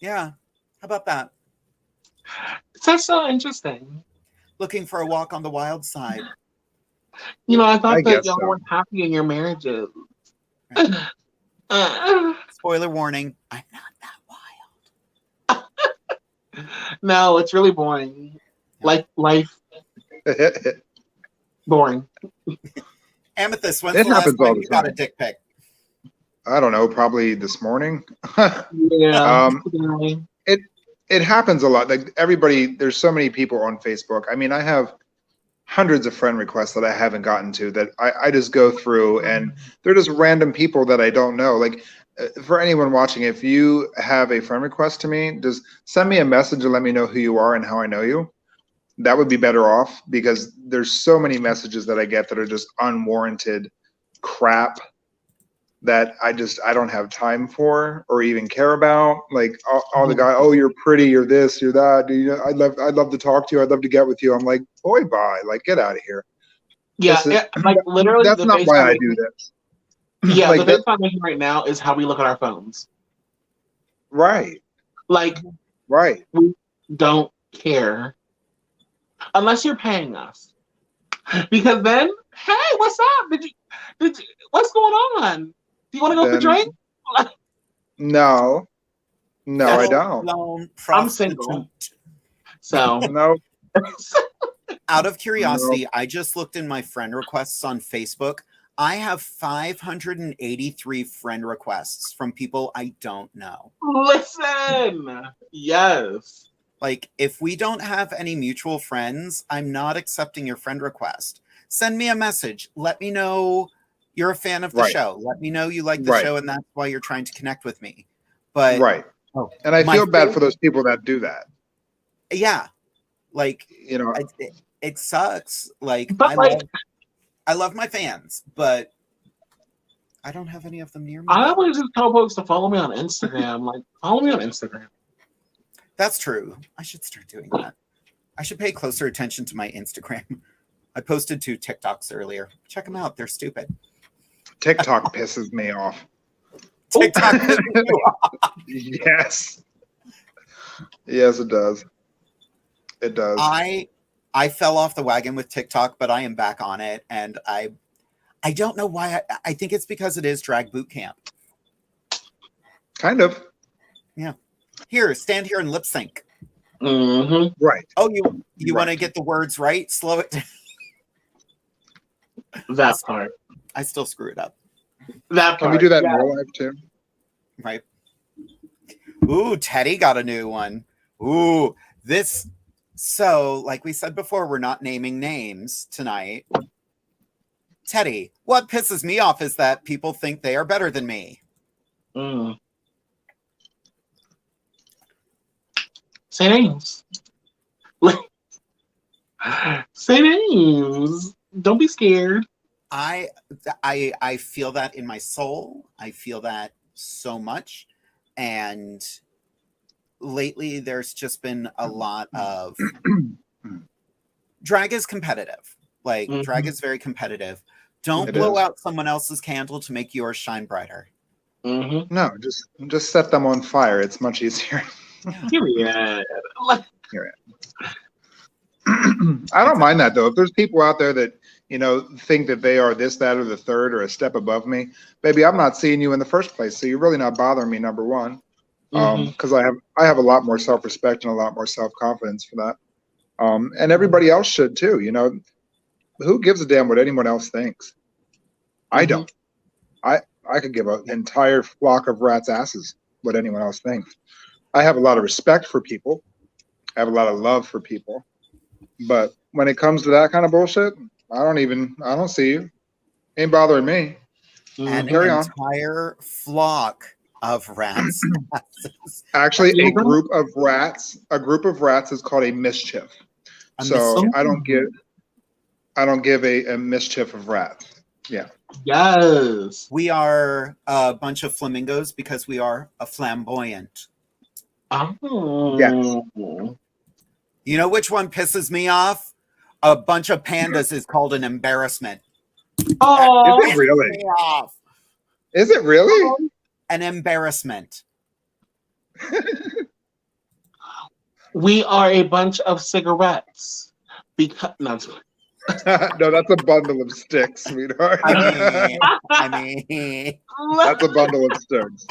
Yeah. How about that? That's so interesting. Looking for a walk on the wild side. You know, I thought that y'all weren't happy in your marriages. Spoiler warning, I'm not that wild. No, it's really boring. Like life. Boring. Amethyst, when's the last time you got a dick pic? I don't know, probably this morning. Yeah. It happens a lot. Like everybody, there's so many people on Facebook. I mean, I have hundreds of friend requests that I haven't gotten to that I just go through, and they're just random people that I don't know. Like for anyone watching, if you have a friend request to me, just send me a message and let me know who you are and how I know you. That would be better off, because there's so many messages that I get that are just unwarranted crap that I don't have time for or even care about. Like all the guy, oh, you're pretty, you're this, you're that. I'd love to talk to you. I'd love to get with you. I'm like, boy, bye. Like, get out of here. Yeah, like literally. That's not why I do this. Yeah, like, the best I'm making right now is how we look at our phones. Right. Like, right. We don't care unless you're paying us, because then, hey, what's up? Did you? What's going on? Do you want to go for a drink? No, I don't. I'm single. So no. Out of curiosity, I just looked in my friend requests on Facebook. I have 583 friend requests from people I don't know. Listen, yes. Like, if we don't have any mutual friends, I'm not accepting your friend request. Send me a message. Let me know you're a fan of the show. Let me know you like the show, and that's why you're trying to connect with me. But and I feel bad for those people that do that. Yeah, like, you know, it sucks. Like, I love my fans, but I don't have any of them near me. I always just tell folks to follow me on Instagram. Like, follow me on Instagram. That's true. I should start doing that. I should pay closer attention to my Instagram. I posted 2 TikToks earlier. Check them out. They're stupid. TikTok pisses me off. TikTok pisses you off. Yes. Yes, it does. It does. I fell off the wagon with TikTok, but I am back on it, and I don't know why. I think it's because it is drag boot camp. Kind of. Yeah. Here, stand here and lip sync. Mm-hmm. Right. Oh, you want to get the words right? Slow it down. That part. I still screw it up. That part. Can we do that in real life too? Right. Ooh, Teddy got a new one. Ooh, this. So, like we said before, we're not naming names tonight. Teddy, what pisses me off is that people think they are better than me. Say names. Say names. Don't be scared. I feel that in my soul. I feel that so much. And lately there's just been a lot of drag is competitive. Like, drag is very competitive. Don't blow out someone else's candle to make yours shine brighter. No, just set them on fire. It's much easier. Period. I don't mind that though. If there's people out there that, you know, think that they are this, that, or the third, or a step above me, baby, I'm not seeing you in the first place. So you're really not bothering me, number one. because I have a lot more self-respect and a lot more self-confidence for that. And everybody else should too. You know, who gives a damn what anyone else thinks? I don't. I could give an entire flock of rats' asses what anyone else thinks. I have a lot of respect for people. I have a lot of love for people. But when it comes to that kind of bullshit, I don't see you. Ain't bothering me. An Carry on. entire flock of rats. Actually, a group of rats is called a mischief. So I don't give a mischief of rats. Yeah. Yes. We are a bunch of flamingos because we are a flamboyant. Oh. Yes. You know which one pisses me off? A bunch of pandas is called an embarrassment. Oh, is it really? Is it really? An embarrassment. We are a bunch of cigarettes. Because no, no, that's a bundle of sticks, sweetheart. I mean, that's a bundle of sticks.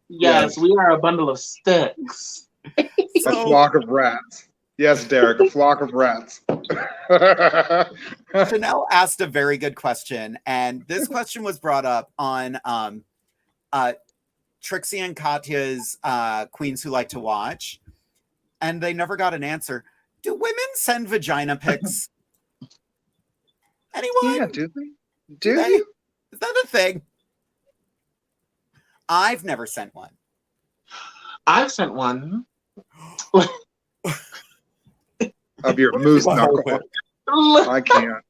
Yes, we are a bundle of sticks. A flock of rats. Yes, Derek, a flock of rats. Chanel asked a very good question, and this question was brought up on Trixie and Katya's Queens Who Like to Watch, and they never got an answer. Do women send vagina pics? Anyone? Yeah, do they? Do they? Is that a thing? I've never sent one. I've sent one. Of your moose knuckle. I can't.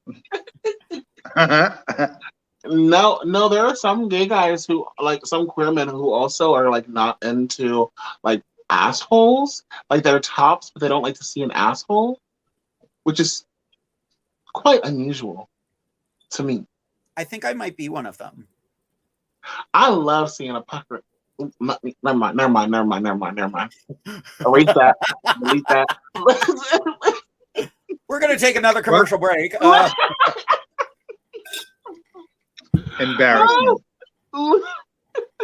No, there are some gay guys who, like, some queer men who also are, like, not into, like, assholes. Like, they're tops, but they don't like to see an asshole, which is quite unusual to me. I think I might be one of them. I love seeing a pucker. Never mind. Erase that. Delete that. We're going to take another commercial break. Embarrassing.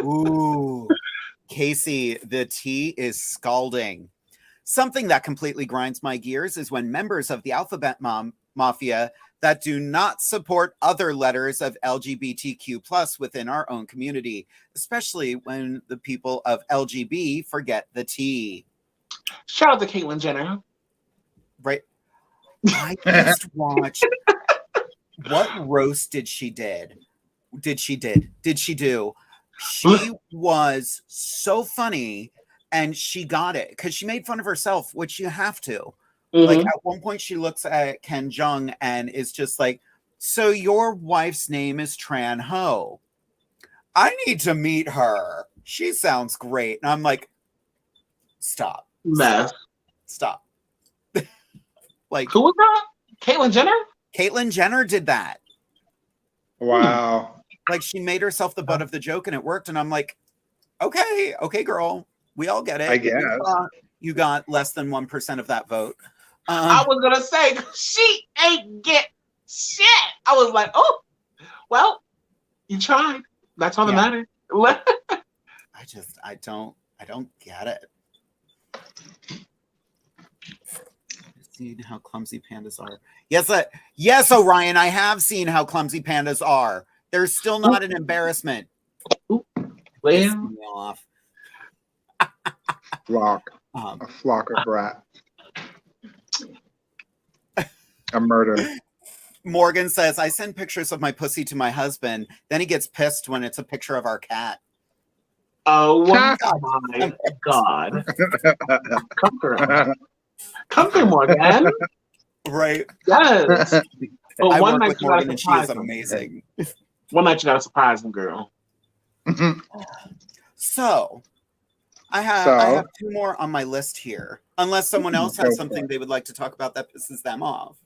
Ooh. Casey, the tea is scalding. Something that completely grinds my gears is when members of the alphabet mafia that do not support other letters of LGBTQ+ within our own community, especially when the people of LGB forget the T. Shout out to Caitlyn Jenner. Right. I just watched. What roast did she do? She was so funny, and she got it because she made fun of herself, which you have to. Like, at one point she looks at Ken Jeong and is just like, so your wife's name is Tran Ho. I need to meet her. She sounds great. And I'm like, stop. Stop. Like, who was that? Caitlyn Jenner? Caitlyn Jenner did that. Wow. Like, she made herself the butt of the joke and it worked. And I'm like, okay, girl. We all get it. I guess. You got less than 1% of that vote. I was going to say, she ain't get shit. I was like, oh, well, you tried. That's all that matters. I don't get it. Seen how clumsy pandas are. Yes, Orion, I have seen how clumsy pandas are. They're still not an embarrassment. Well, off. A flock of rats. A murder. Morgan says, I send pictures of my pussy to my husband. Then he gets pissed when it's a picture of our cat. Oh my God. Come through, Morgan. Right. Yes. But I one work night with you Morgan gotta and she surprise is him. amazing. One night you gotta surprise him, girl. So I have two more on my list here. Unless someone else has something they would like to talk about that pisses them off.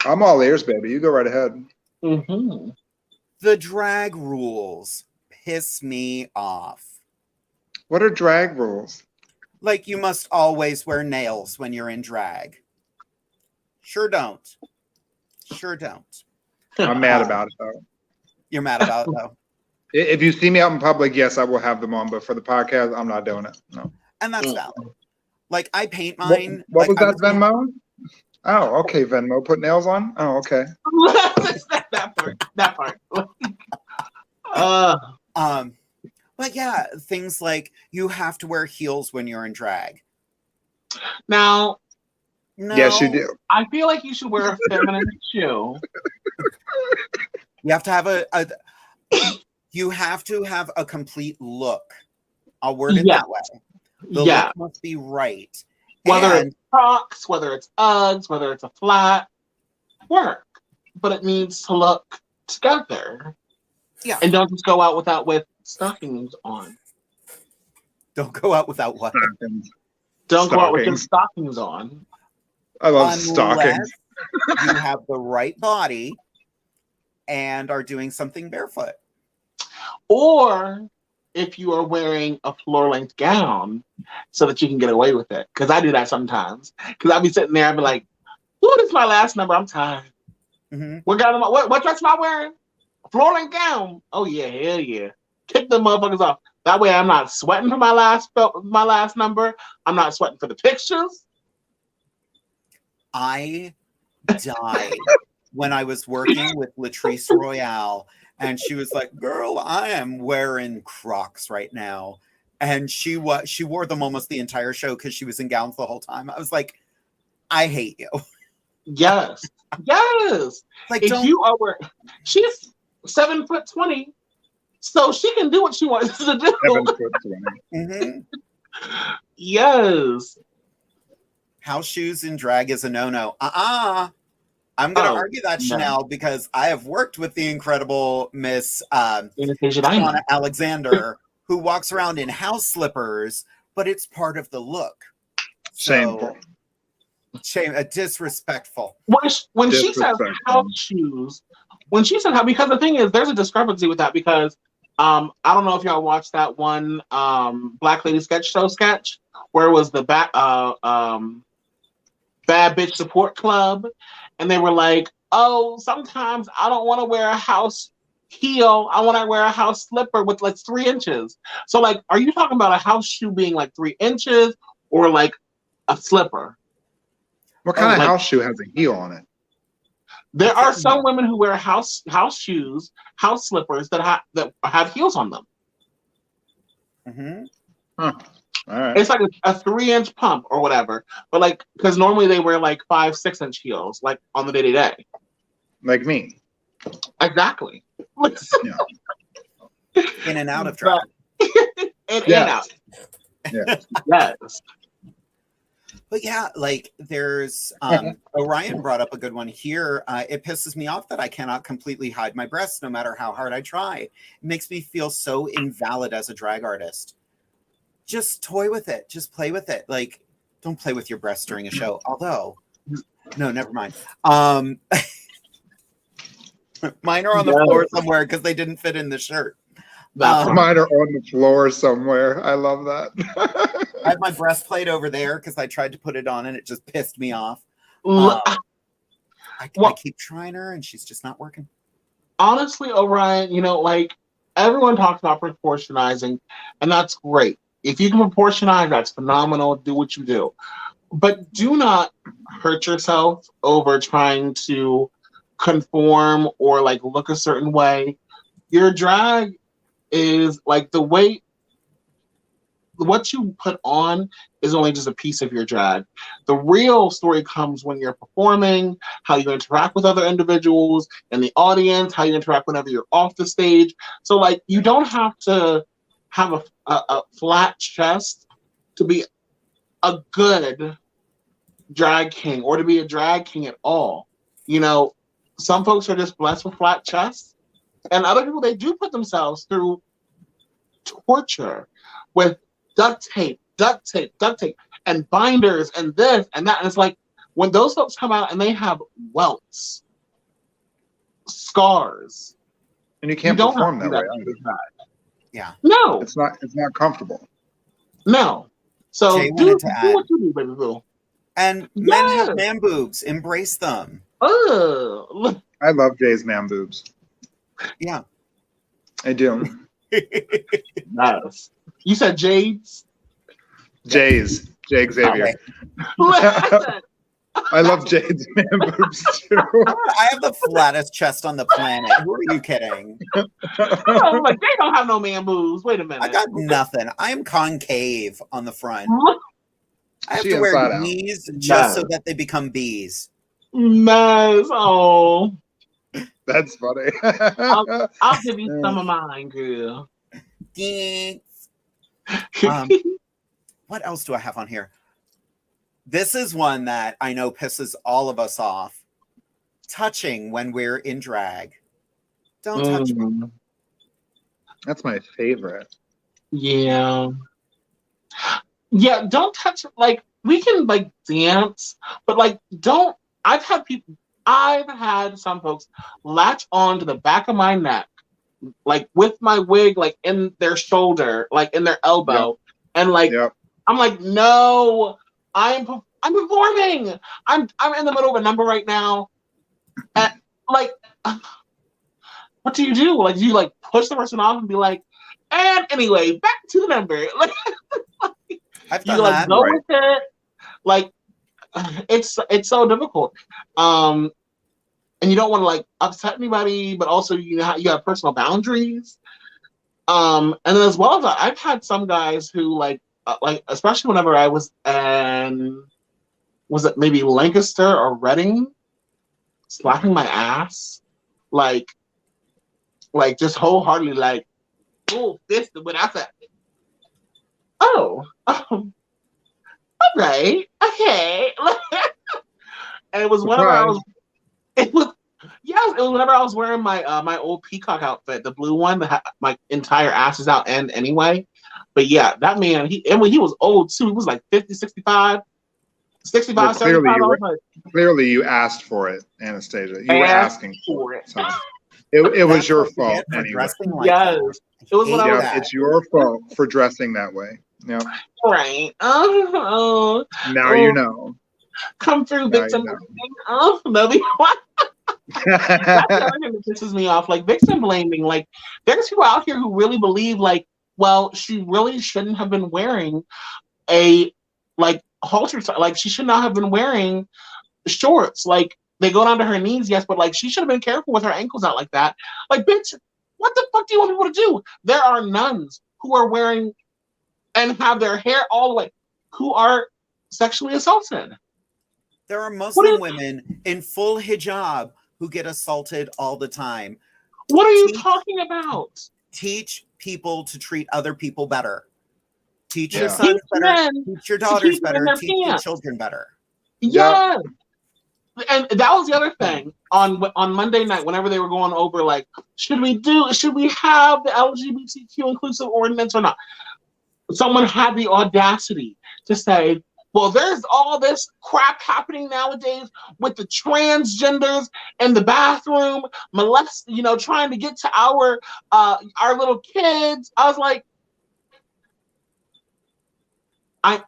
I'm all ears, baby. You go right ahead. The drag rules piss me off. What are drag rules? Like, you must always wear nails when you're in drag. Sure don't. I'm mad about it, though. You're mad about it, though. If you see me out in public, yes, I will have them on. But for the podcast, I'm not doing it. No. And that's valid. Like, I paint mine. What like, was that, Venmo? Oh, okay, Venmo. Put nails on? Oh, okay. that part. But yeah, things like you have to wear heels when you're in drag. Now, no, yes, you do. I feel like you should wear a feminine shoe. You have to have you have to have a complete look. I'll word it that way. The look must be right. Whether it's Crocs, whether it's Uggs, whether it's a flat, work. But it needs to look together. Yeah. And don't just go out with stockings on. Don't go out without what? Don't go out with your stockings on. I love stockings. You have the right body and are doing something barefoot. Or if you are wearing a floor-length gown so that you can get away with it. Because I do that sometimes. Because I'll be sitting there and be like, ooh, this is my last number. I'm tired. Mm-hmm. What dress am I wearing? A floor-length gown. Oh, yeah, hell yeah. Kick the motherfuckers off. That way I'm not sweating for my last number. I'm not sweating for the pictures. I died when I was working with Latrice Royale, and she was like, girl, I am wearing Crocs right now. And she wore them almost the entire show because she was in gowns the whole time. I was like, I hate you. Yes. Yes. Like, if you are wearing, she's 7'20", so she can do what she wants to do. 7'20". Mm-hmm. Yes. House shoes in drag is a no-no. I'm going to argue that, Chanel, because I have worked with the incredible Miss Donna Alexander, who walks around in house slippers, but it's part of the look. Shameful. Disrespectful. When she says house shoes, because the thing is, there's a discrepancy with that because I don't know if y'all watched that one Black Lady Sketch Show sketch where it was the Bad Bitch Support Club, and they were like, oh, sometimes I don't want to wear a house heel. I want to wear a house slipper with like 3 inches. So like, are you talking about a house shoe being like 3 inches or like a slipper? What kind of house shoe has a heel on it? There are some women who wear house shoes, house slippers that have heels on them. Mm-hmm. Huh. All right. It's like a 3-inch pump or whatever, but like because normally they wear like 5-6 inch heels, like on the day-to-day. Like me. Exactly. Yeah. In and out of drag. In and out. Yes. Yes. But yeah, like there's Orion brought up a good one here. It pisses me off that I cannot completely hide my breasts no matter how hard I try. It makes me feel so invalid as a drag artist. Just toy with it. Just play with it. Like, don't play with your breasts during a show. Although, no, never mind. Mine are on the floor somewhere because they didn't fit in the shirt. Mine are on the floor somewhere. I love that. I have my breastplate over there because I tried to put it on and it just pissed me off. I keep trying her and she's just not working. Honestly, Orion, like everyone talks about proportionizing, and that's great. If you can proportionize, that's phenomenal. Do what you do. But do not hurt yourself over trying to conform or like look a certain way. Your drag is like the way what you put on is only just a piece of your drag. The real story comes when you're performing, how you interact with other individuals in the audience, how you interact whenever you're off the stage. So like you don't have to have a flat chest to be a good drag king or to be a drag king at all. Some folks are just blessed with flat chests, and other people, they do put themselves through torture with duct tape, and binders, and this and that. And it's like when those folks come out and they have welts, scars, and you can't perform that way. Yeah. No, it's not comfortable. No. So do what you do, baby boo. And men have man boobs. Embrace them. Oh, I love Jay's man boobs. Yeah. I do. Nice. You said Jade's? Jay's. Jay Xavier. I love Jade's man boobs too. I have the flattest chest on the planet. Who are you kidding? I'm like, they don't have no man boobs. Wait a minute. I got nothing. I am concave on the front. I have She to wear inside out. knees just so that they become bees. Nice. Oh. That's funny. I'll give you some of mine, girl. Thanks. What else do I have on here? This is one that I know pisses all of us off. Touching when we're in drag. Don't touch me. That's my favorite. Yeah. Yeah, don't touch, like, we can, like, dance, but, like, don't, I've had some folks latch on to the back of my neck, like, with my wig, like, in their shoulder, like, in their elbow, and, like, I'm like, no, I'm performing. I'm in the middle of a number right now, and, like, what do you do? Like, do you, like, push the person off and be like, and anyway, back to the number, like, I've done you, like, that. go with it. Like, it's so difficult. And you don't want to, like, upset anybody, but also you have personal boundaries. And then as well as that, I've had some guys who, like especially whenever I was in, was it maybe Lancaster or Reading, slapping my ass, like just wholeheartedly, like, oh, fist when I said, oh, all right, okay. And it was whenever it was whenever I was wearing my my old peacock outfit, the blue one that had my entire ass is out end anyway. But yeah, that man, he was old too. He was like 50, 65, 65, well, 75. Clearly you asked for it, Anastasia. You were asking for it. So it was your fault anyway. Like yes. It was what it's your fault for dressing that way. Yeah. Right. Now you know. Come through, victim. Oh, maybe what? That's the other thing that pisses me off. Like, victim blaming. Like, there's people out here who really believe, like, well, she really shouldn't have been wearing a, like, halter. Like, she should not have been wearing shorts. Like, they go down to her knees, yes, but, like, she should have been careful with her ankles out like that. Like, bitch, what the fuck do you want people to do? There are nuns who are wearing and have their hair all the way, who are sexually assaulted. There are Muslim women in full hijab who get assaulted all the time. What are you talking about? Teach people to treat other people better. Teach your sons better. Teach your daughters better. Teach your children better. Yeah. And that was the other thing on Monday night, whenever they were going over, like, should we have the LGBTQ inclusive ordinance or not? Someone had the audacity to say, well, there's all this crap happening nowadays with the transgenders in the bathroom, trying to get to our little kids. I was like, I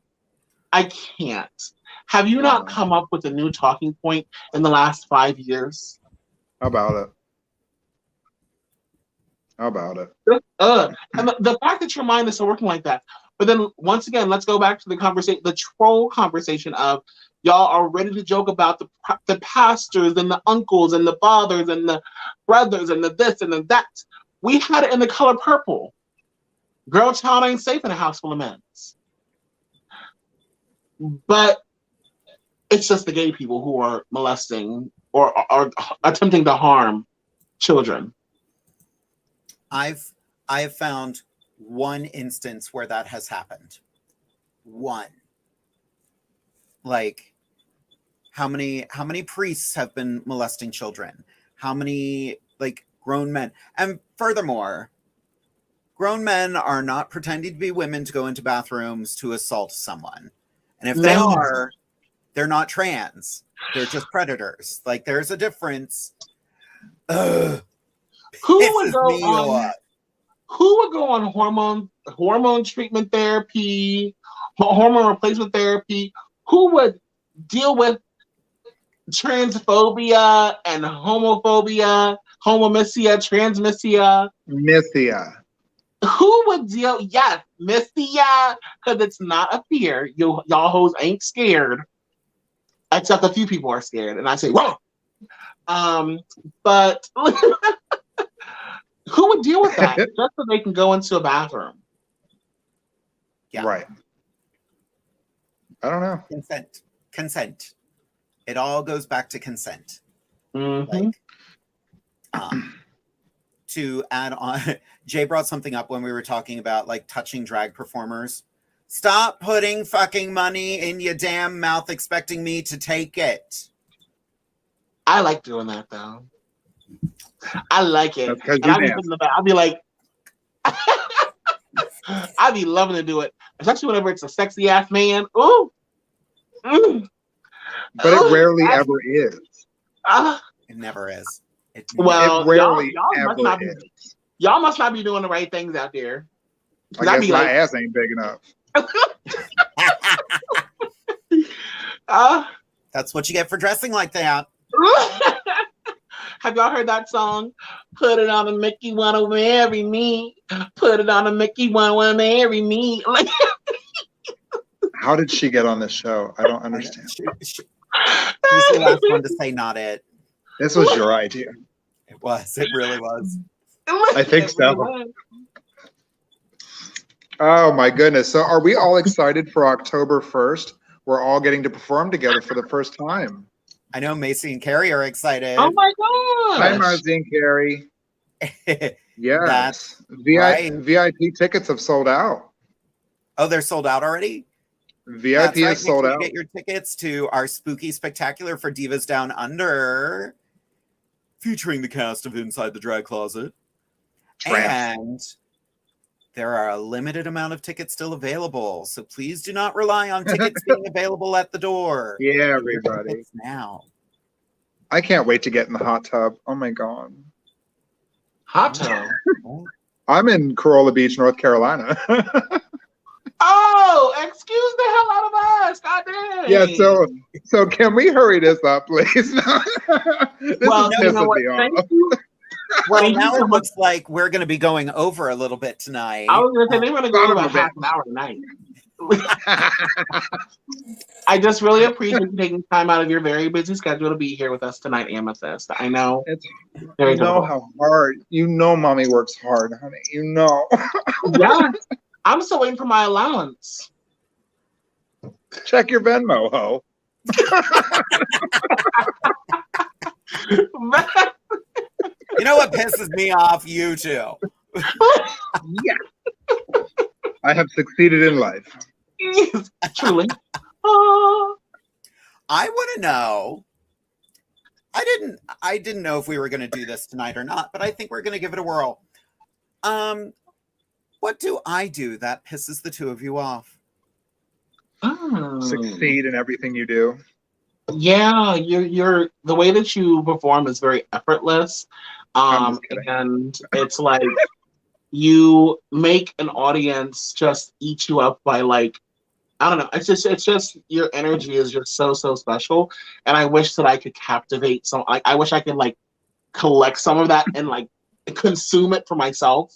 can't. Have you not come up with a new talking point in the last 5 years? How about it? How about it? And the fact that your mind is still working like that. But then once again, let's go back to the conversation, the troll conversation of y'all are ready to joke about the pastors and the uncles and the fathers and the brothers and the this and the that. We had it in the color purple. Girl child ain't safe in a house full of men. But it's just the gay people who are molesting or are attempting to harm children. I have found one instance where that has happened. One. Like, how many priests have been molesting children? How many, like, grown men? And furthermore, grown men are not pretending to be women to go into bathrooms to assault someone. And if they are, they're not trans. They're just predators. Like, there's a difference. Who would go on hormone treatment therapy, hormone replacement therapy? Who would deal with transphobia and homophobia, homomisia, transmisia. Mithia. Who would deal? Yes, misia, because it's not a fear. Y'all hoes ain't scared, except a few people are scared, and I say, whoa. But who would deal with that just so they can go into a bathroom? Yeah. Right. I don't know. Consent. It all goes back to consent. Mm-hmm. Like, to add on, Jay brought something up when we were talking about like touching drag performers. Stop putting fucking money in your damn mouth expecting me to take it. I like doing that though. I like it. And I'll be like, I'd be loving to do it, especially whenever it's a sexy ass man. Ooh. Mm. But it rarely ever is. It never is. It rarely ever is. Y'all must not be doing the right things out there. I guess my ass ain't big enough. That's what you get for dressing like that. Have y'all heard that song? Put it on a Mickey, wanna marry me. Put it on a Mickey, wanna marry me. Like, how did she get on this show? I don't understand. She's the last one to say not it. This was your idea. It was. It really was. I think so. Oh my goodness. So are we all excited for October 1st? We're all getting to perform together for the first time. I know Macy and Carrie are excited. Oh my god! Hi, Marcy and Carrie. Yes. VIP tickets have sold out. Oh, they're sold out already? VIP is sold out. Get your tickets to our spooky spectacular for Divas Down Under, featuring the cast of Inside the Drag Closet. And there are a limited amount of tickets still available, so please do not rely on tickets being available at the door. Yeah, everybody. Now. I can't wait to get in the hot tub. Oh my god. Hot tub? I'm in Corolla Beach, North Carolina. Oh, excuse the hell out of us. God damn. Yeah, so can we hurry this up, please? This is pissing me off. Well, now it looks like we're going to be going over a little bit tonight. I was going to say, they're going to go about half an hour tonight. I just really appreciate you taking time out of your very busy schedule to be here with us tonight, Amethyst. I know. You know how hard. You know mommy works hard, honey. You know. Yeah. I'm still waiting for my allowance. Check your Venmo, ho. You know what pisses me off? You too. Yeah. I have succeeded in life. Yes, truly. I want to know. I didn't know if we were going to do this tonight or not, but I think we're going to give it a whirl. What do I do that pisses the two of you off? Succeed in everything you do. Yeah, you're the way that you perform is very effortless. And it's like you make an audience just eat you up by like, I don't know. It's just your energy is just so special. And I wish that I could captivate some. I wish I could like collect some of that and like consume it for myself.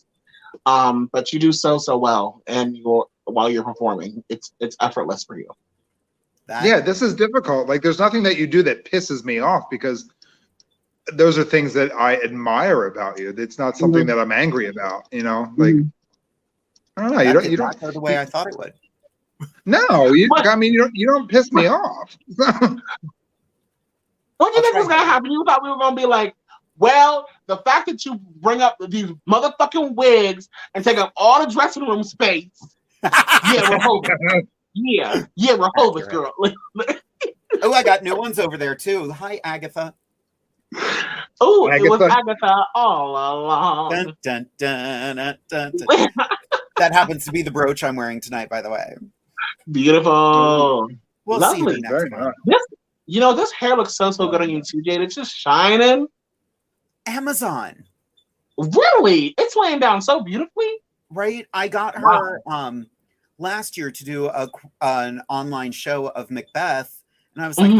But you do so well, and while you're performing, it's effortless for you. Yeah, this is difficult. Like, there's nothing that you do that pisses me off because those are things that I admire about you. It's not something that I'm angry about. You know, like I don't know. You don't go the way I thought it would. No, I mean, you don't piss me off. What do you think was gonna happen? You thought we were gonna be like, well, the fact that you bring up these motherfucking wigs and take up all the dressing room space. Yeah, Rehoboth. Yeah, Rehoboth, girl. Oh, I got new ones over there too. Hi, Agatha. Oh, it was Agatha all along. Dun, dun, dun, dun, dun, dun. That happens to be the brooch I'm wearing tonight, by the way. Beautiful. We'll Lovely. see you next time. This hair looks so good on you too, Jade. It's just shining. Amazon. Really? It's laying down so beautifully. Right? I got her last year to do an online show of Macbeth, And I was like,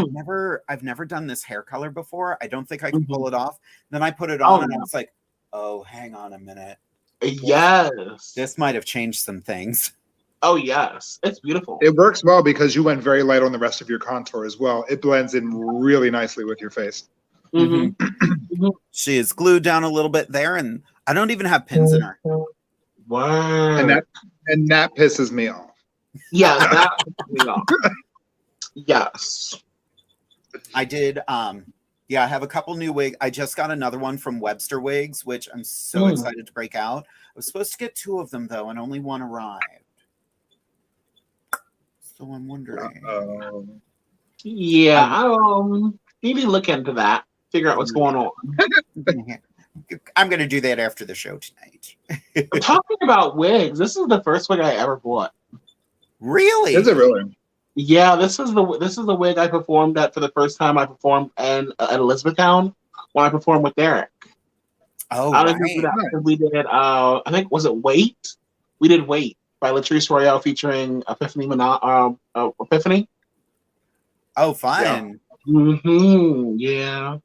I've never done this hair color before. I don't think I can pull it off. Then I put it on and I was like, oh, hang on a minute. Yes. This might have changed some things. Oh, yes. It's beautiful. It works well because you went very light on the rest of your contour as well. It blends in really nicely with your face. She is glued down a little bit there, and I don't even have pins in her. Wow. And that pisses me off. Yeah, that pisses me off. Yes. I did, yeah, I have a couple new wigs. I just got another one from Webster Wigs, which I'm so excited to break out. I was supposed to get 2 of them, though, and only 1 arrived. So I'm wondering. Yeah, maybe look into that. Figure out what's going on. I'm going to do that after the show tonight. Talking about wigs, this is the first wig I ever bought. Really? Is it really? Yeah, this is the wig I performed at for the first time. I performed at Elizabethtown when I performed with Derek. Oh, right. We did. I think was it Wait? We did Wait by Latrice Royale featuring Epiphany. Epiphany. Oh, fun. Yeah.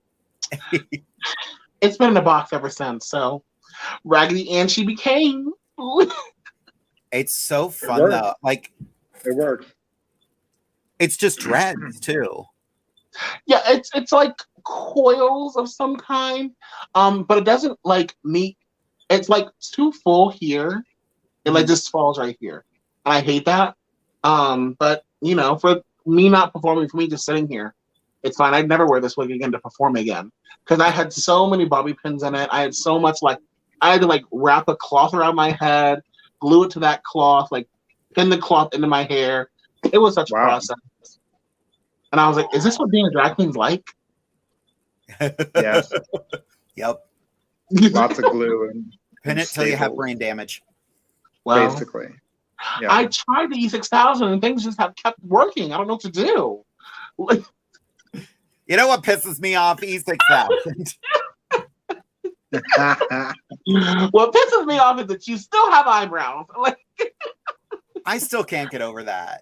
It's been in the box ever since. So Raggedy Ann she became. It's so fun though. Like it works. It's just dreads too. Yeah, it's like coils of some kind. But it doesn't like meet. It's like too full here. It like just falls right here. And I hate that. But you know, for me not performing, for me just sitting here, it's fine. I'd never wear this wig again to perform again. Because I had so many bobby pins in it. I had so much I had to wrap a cloth around my head, glue it to that cloth, pin the cloth into my hair. It was such a process. And I was like, is this what being a drag queen's like? Yes. Yep. Lots of glue and pin it till you have brain damage. Well, basically. Yeah. I tried the E6000 and things just have kept working. I don't know what to do. You know what pisses me off? E6000. What pisses me off is that you still have eyebrows. I still can't get over that.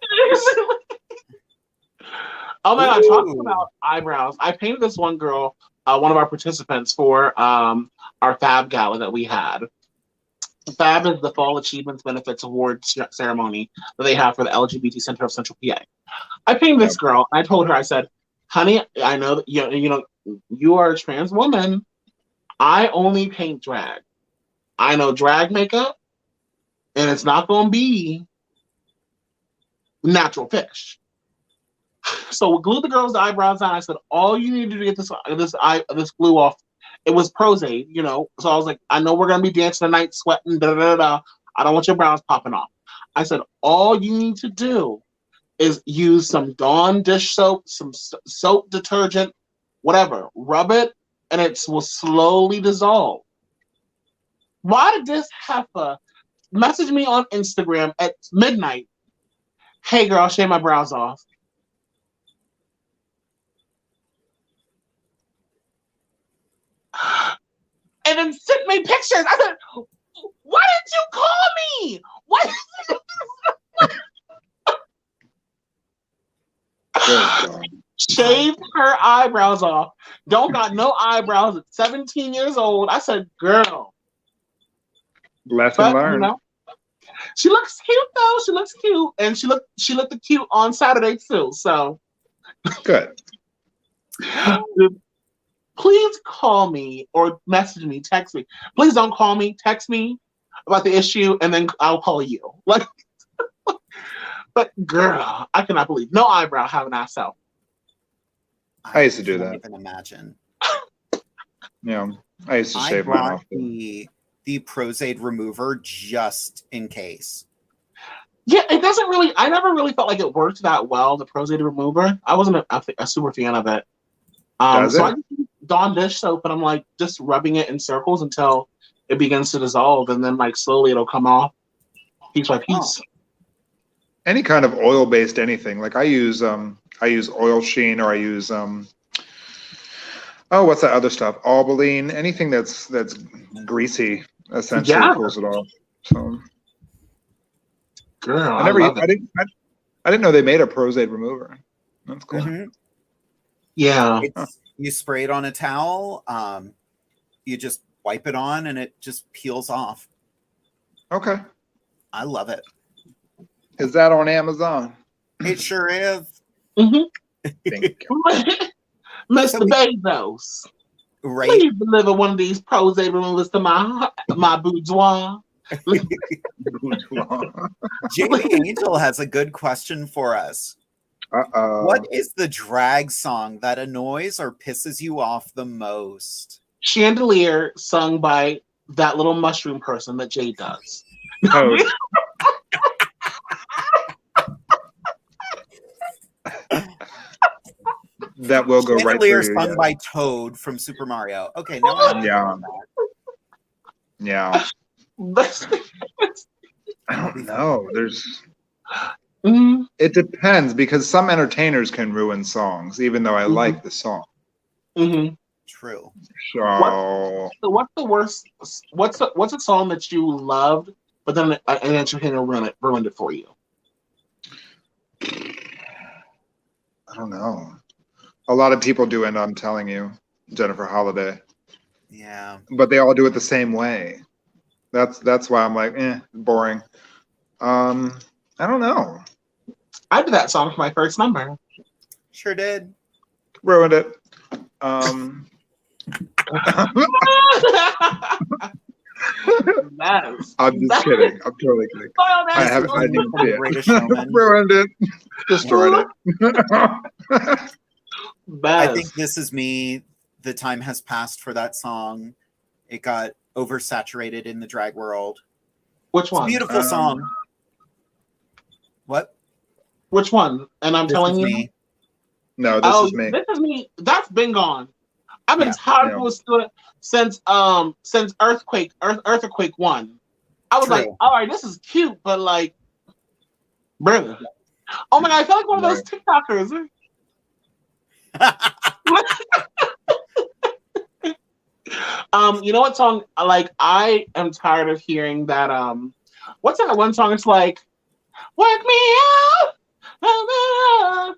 Oh my God, talking about eyebrows. I painted this one girl, one of our participants, for our Fab Gala that we had. Fab is the Fall Achievements Benefits Award ceremony that they have for the LGBT Center of Central PA. I painted this girl, and I told her, I said, honey, I know that you are a trans woman. I only paint drag. I know drag makeup, and it's not going to be natural fish. So we glued the girl's eyebrows on. I said, all you need to do to get this glue off, it was Prozade, So I was like, I know we're going to be dancing tonight, sweating, I don't want your brows popping off. I said, all you need to do is use some Dawn dish soap, some soap detergent, whatever. Rub it, and it will slowly dissolve. Why did this heifer message me on Instagram at midnight? Hey, girl, shave my brows off. And then sent me pictures. I said, why didn't you call me? What? Shaved her eyebrows off. Don't got no eyebrows at 17 years old. I said, girl. Lesson learned. She looks cute though. She looks cute. And she looked cute on Saturday too. So good. Please call me or message me, text me. Please don't call me, text me about the issue, and then I'll call you. But girl, I cannot believe no eyebrow having ass out. I used to do that. I can't even imagine. Yeah, I used to shave mine off. The Prozade remover just in case. Yeah, it doesn't really. I never really felt like it worked that well. The Prozade remover. I wasn't a super fan of it. I just Dawn dish soap, and I'm just rubbing it in circles until it begins to dissolve, and then slowly it'll come off piece by piece. Any kind of oil-based anything. I use Oil Sheen, or I use what's that other stuff? Albaline. Anything that's greasy essentially pulls it off. So, girl, I didn't know they made a Prozade remover. That's cool. Yeah. You spray it on a towel. You just wipe it on, and it just peels off. Okay. I love it. Is that on Amazon? It sure is. Thank you. Mr. Bezos, Right. please deliver one of these Prose removers to my boudoir. Jamie Angel has a good question for us. What is the drag song that annoys or pisses you off the most? Chandelier, sung by that little mushroom person that Jade does. Oh. That will go right Chandelier, through. sung by Toad from Super Mario. Okay, now I have Yeah. I don't know. It depends, because some entertainers can ruin songs, even though I like the song. True. So what's the worst? What's a song that you loved, but then an entertainer ruined it for you? I don't know. A lot of people do, and I'm telling you, Jennifer Holiday. Yeah. But they all do it the same way. That's why I'm like, boring. I don't know. I did that song for my first number. Sure did. Ruined it. I'm just kidding. I'm totally kidding. I didn't even see it. Ruined it. Destroyed it. I think This Is Me. The time has passed for that song. It got oversaturated in the drag world. Which one? It's a beautiful song. What? Which one? And I'm telling you. Me. No, This Is Me. This Is Me. That's been gone. I've been tired of it since Earthquake 1. I was like, all right, this is cute, but like, brother. Oh my god, I feel like one of those TikTokers. You know what song? Like, I am tired of hearing that. What's that one song? It's like, "Work me out, until the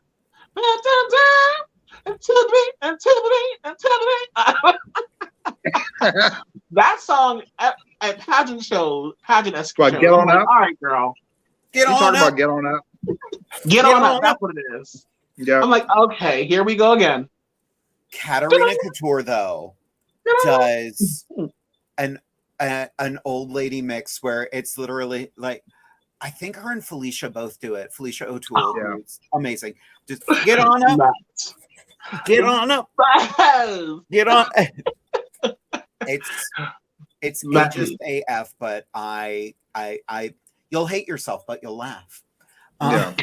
That song at pageant shows, pageant escort shows. Get on up. All right, girl. Get on up. Get on up. Get on up. That's what it is. Yeah. I'm like, okay, here we go again. Katarina Couture, though, does an old lady mix where it's literally like, I think her and Felicia both do it. Felicia O'Toole. Yeah. It's amazing. Just get on up. Get on up. Get on. It's just AF, but you'll hate yourself, but you'll laugh. Yeah.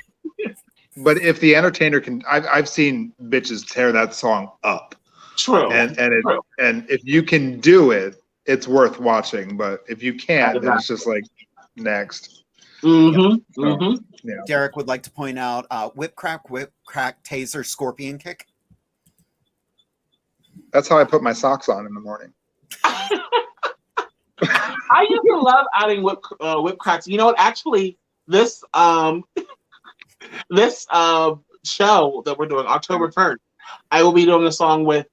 But if the entertainer can, I've seen bitches tear that song up. True. And if you can do it, it's worth watching. But if you can't, then it's just like next. Yeah. Derek would like to point out whip crack, taser, scorpion kick. That's how I put my socks on in the morning. I used to love adding whip cracks. You know what? Actually, this this show that we're doing October 1st, I will be doing a song with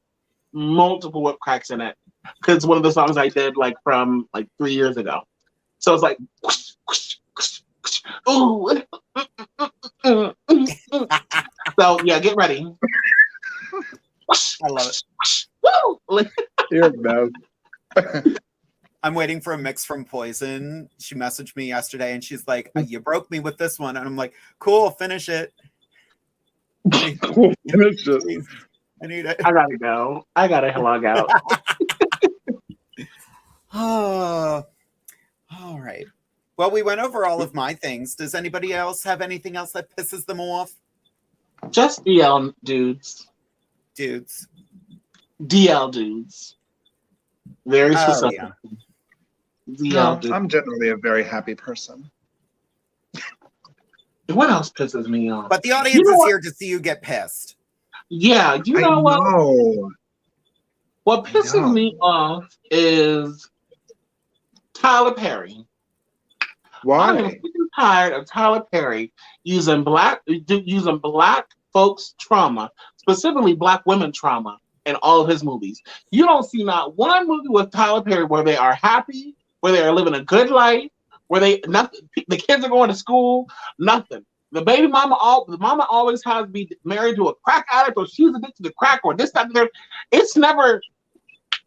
multiple whip cracks in it, because it's one of the songs I did from 3 years ago. So it's like, whoosh, whoosh, whoosh, whoosh, ooh. So yeah, get ready. I love it. Woo! You're the best. I'm waiting for a mix from Poison. She messaged me yesterday and she's like, "You broke me with this one." And I'm like, "Cool, finish it." Cool, finish it. I need it. I gotta go. I gotta log out. Oh, all right. Well, we went over all of my things. Does anybody else have anything else that pisses them off? Just DL dudes. DL dudes. Very specific. Yeah. No, I'm generally a very happy person. What else pisses me off? But the audience is here to see you get pissed. Yeah, you know what? Know. What pisses me off is Tyler Perry. Why? I'm tired of Tyler Perry using black folks' trauma, specifically Black women trauma, in all of his movies. You don't see not one movie with Tyler Perry where they are happy, where they are living a good life, where the kids are going to school, nothing. The mama always has to be married to a crack addict, or she's addicted to crack, or this, that, and there. It's never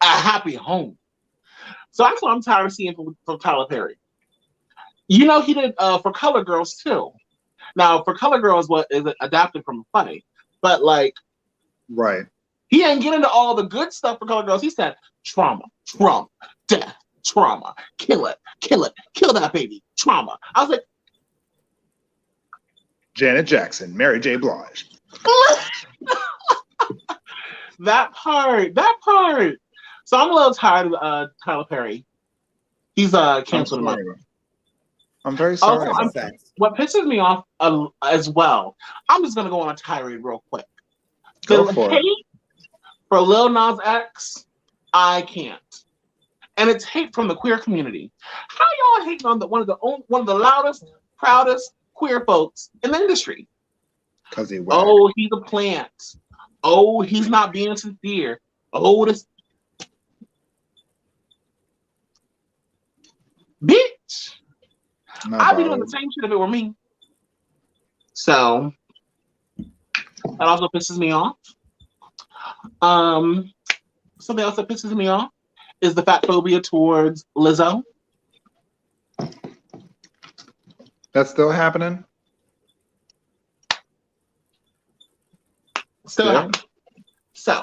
a happy home. So that's what I'm tired of seeing from Tyler Perry. You know, he did For Color Girls too. Now, For Color Girls is adapted from a play, but like, right. He didn't get into all the good stuff for Color Girls. He said trauma, death, trauma, kill it, kill that baby, trauma. I was like, Janet Jackson, Mary J. Blige. that part. So I'm a little tired of Tyler Perry. He's canceled him. I'm very sorry. Also, what pisses me off as well, I'm just gonna go on a tirade real quick. Go for it. For Lil Nas X, I can't, and it's hate from the queer community. How y'all hating on one of the loudest, proudest queer folks in the industry? Because he's a plant. Oh, he's not being sincere. Oh, this bitch. I'd be doing the same shit if it were me. So that also pisses me off. Something else that pisses me off is the fat phobia towards Lizzo. That's still happening? Still happening. So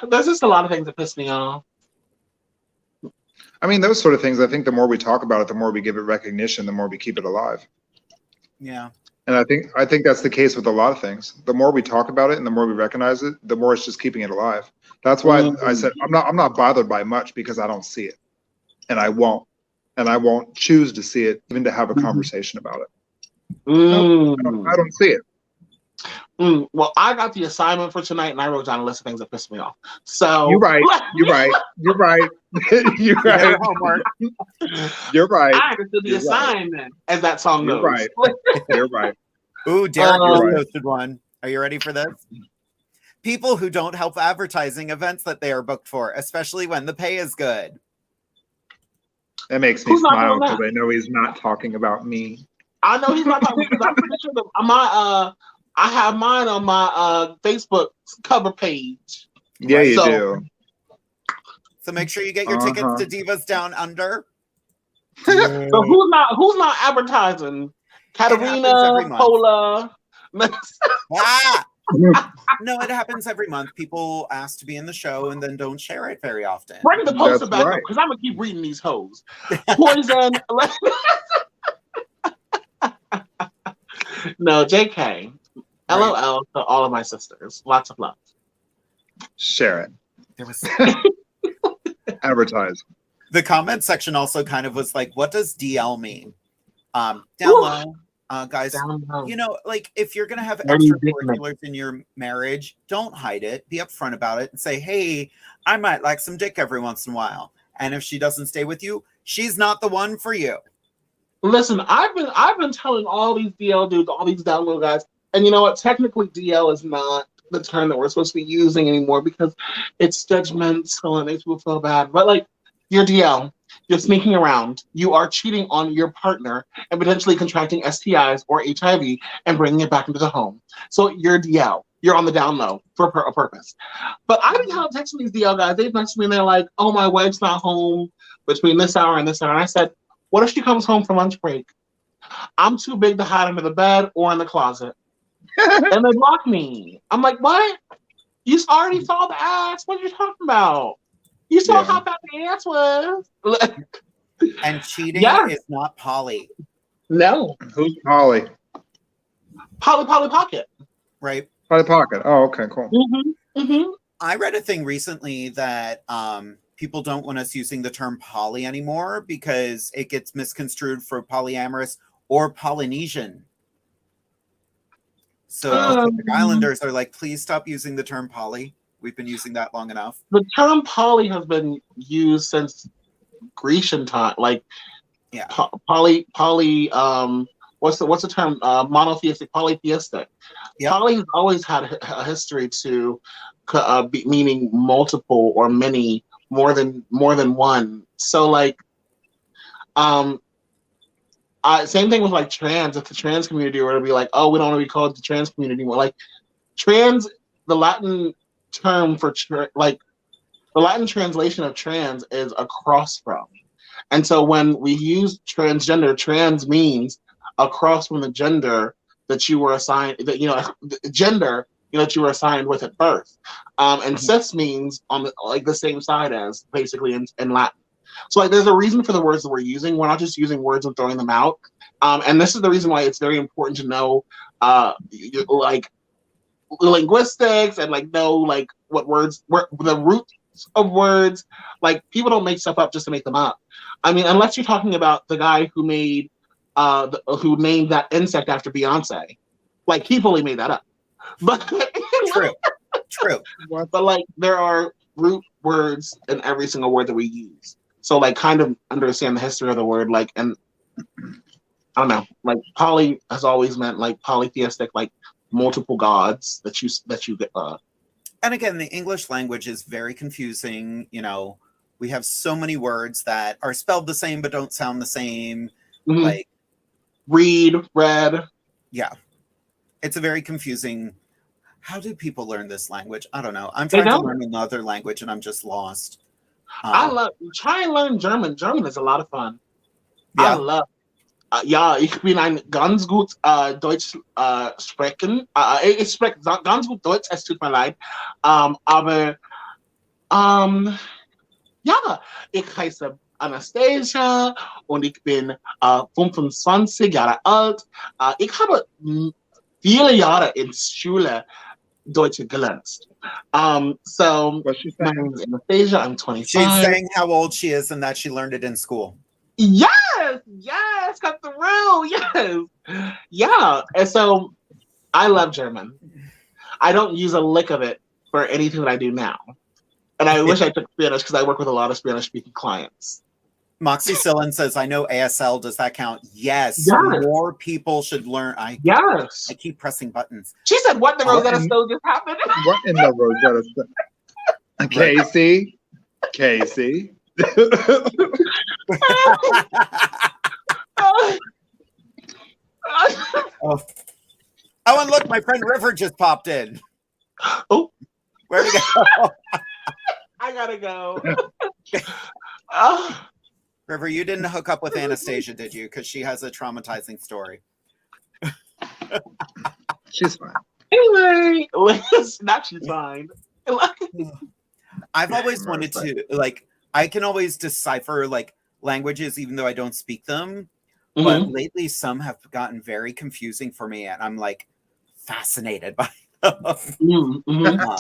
there's just a lot of things that piss me off. I mean, those sort of things, I think the more we talk about it, the more we give it recognition, the more we keep it alive. Yeah. And I think that's the case with a lot of things. The more we talk about it and the more we recognize it, the more it's just keeping it alive. That's why I said I'm not bothered by much, because I don't see it. And I won't. And I won't choose to see it, even to have a conversation about it. I don't see it. Well, I got the assignment for tonight, and I wrote down a list of things that pissed me off. So You're right. You're right. Homework. You're right. I had to do the assignment, as that song goes. You're right. You're right. Ooh, Derek just posted one. Are you ready for this? People who don't help advertising events that they are booked for, especially when the pay is good. That makes me smile because I know he's not talking about me. I know he's not talking because I'm pretty sure that I have mine on my Facebook cover page. Yeah, you do. So make sure you get your tickets to Divas Down Under. So who's not advertising? Katarina, Paula. No, it happens every month. People ask to be in the show and then don't share it very often. Bring the poster back up, because I'm gonna keep reading these hoes. Poison. No, JK. LOL to all of my sisters. Lots of love. Share it. There was advertise. The comment section also kind of was like, what does DL mean? Down low. Guys, you know, like if you're going to have extracurriculars in your marriage, don't hide it. Be upfront about it and say, hey, I might like some dick every once in a while. And if she doesn't stay with you, she's not the one for you. Listen, I've been telling all these DL dudes, all these down low guys, and you know what? Technically, DL is not the term that we're supposed to be using anymore because it's judgmental and makes people feel bad. But like, you're DL. You're sneaking around. You are cheating on your partner and potentially contracting STIs or HIV and bringing it back into the home. So you're DL. You're on the down low for a purpose. But I've been texting these DL guys. They've messaged me and they're like, oh, my wife's not home between this hour and this hour. And I said, what if she comes home for lunch break? I'm too big to hide under the bed or in the closet. And they block me. I'm like, what? You already saw the ass. What are you talking about? You saw how bad the ass was. And cheating is not poly. No. Who's Polly? Polly Pocket. Right. Polly Pocket. Oh, okay, cool. Mm-hmm. Mm-hmm. I read a thing recently that people don't want us using the term poly anymore because it gets misconstrued for polyamorous or Polynesian. So Pacific Islanders are like, please stop using the term poly. We've been using that long enough. The term poly has been used since Grecian time. Like, poly what's the term? Monotheistic, polytheistic. Yep. Poly has always had a history to meaning multiple or many, more than one. So like, same thing with like trans. If the trans community were to be like, oh, we don't want to be called the trans community anymore. Like trans, the Latin term for the Latin translation of trans is across from. And so when we use transgender, trans means across from the gender that you were assigned, that gender that you were assigned with at birth. And cis means on the same side as, basically, in Latin. So like there's a reason for the words that we're using. We're not just using words and throwing them out. And this is the reason why it's very important to know like linguistics and like know like what words, the roots of words. Like people don't make stuff up just to make them up. I mean, unless you're talking about the guy who made who named that insect after Beyonce. Like he fully made that up. But true. But like there are root words in every single word that we use. So like kind of understand the history of the word, like, and I don't know, like poly has always meant like polytheistic, like multiple gods that you get. And again, the English language is very confusing. You know, we have so many words that are spelled the same but don't sound the same. Mm-hmm. Like read, read. Yeah, it's a very confusing. How do people learn this language? I don't know. I'm trying to learn another language and I'm just lost. Try and learn German. German is a lot of fun. Yeah. I love. Ja, ich bin ein ganz gut Deutsch sprechen. Ich spreche ganz gut Deutsch. Es tut mir leid. Aber ja, ich heiße Anastasia und ich bin 25 Jahre alt. Ich habe viele Jahre in Schule Deutsch gelernt. So my name is Anastasia. I'm 25. She's saying how old she is and that she learned it in school. Yes, got the rule. Yes, yeah. And so I love German. I don't use a lick of it for anything that I do now. And I wish I took Spanish because I work with a lot of Spanish-speaking clients. Moxie Sillen says, I know ASL. Does that count? Yes. More people should learn. I keep pressing buttons. She said, what in the Rosetta Stone just happened? What in the Rosetta Stone? Casey. Oh, and look, my friend River just popped in. Oh, where'd he go? I gotta go. River, you didn't hook up with Anastasia, did you? Because she has a traumatizing story. She's fine. Anyway, not she's fine. I've always wanted to, like, I can always decipher, like, languages even though I don't speak them. Mm-hmm. But lately, some have gotten very confusing for me, and I'm, like, fascinated by them. Mm-hmm.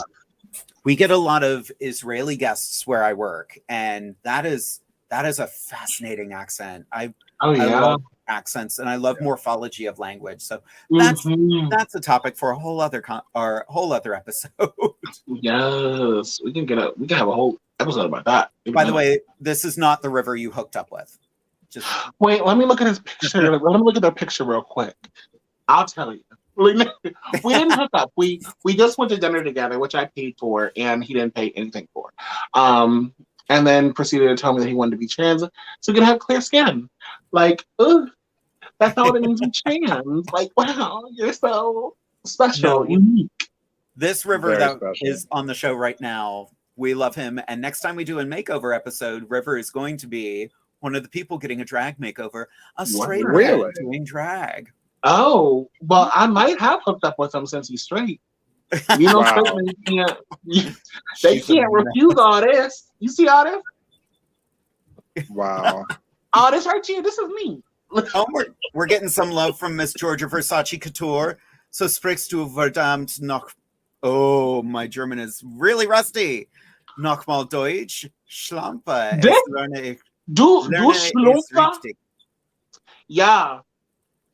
We get a lot of Israeli guests where I work, and that is a fascinating accent. I love accents and I love morphology of language. So that's a topic for a whole other episode. Yes, we can have a whole episode about that. By the way, this is not the River you hooked up with. Just wait, let me look at his picture. Let me look at their picture real quick. I'll tell you. We didn't hook up. We just went to dinner together, which I paid for, and he didn't pay anything for. And then proceeded to tell me that he wanted to be trans so he could have clear skin. Like, ugh, that's not what it means to be trans. Like, wow, you're so special, unique. This River that is on the show right now, we love him. And next time we do a makeover episode, River is going to be one of the people getting a drag makeover, a straight man doing drag. Oh, well, I might have hooked up with him since he's straight. You know, straight men they can't refuse all this. You see all this? Wow. All this right here, this is me. Oh, we're getting some love from Miss Georgia Versace Couture. So sprichst du verdammt noch... Oh, my German is really rusty. Nochmal Deutsch. Schlampe. Du Schlampe? Yeah.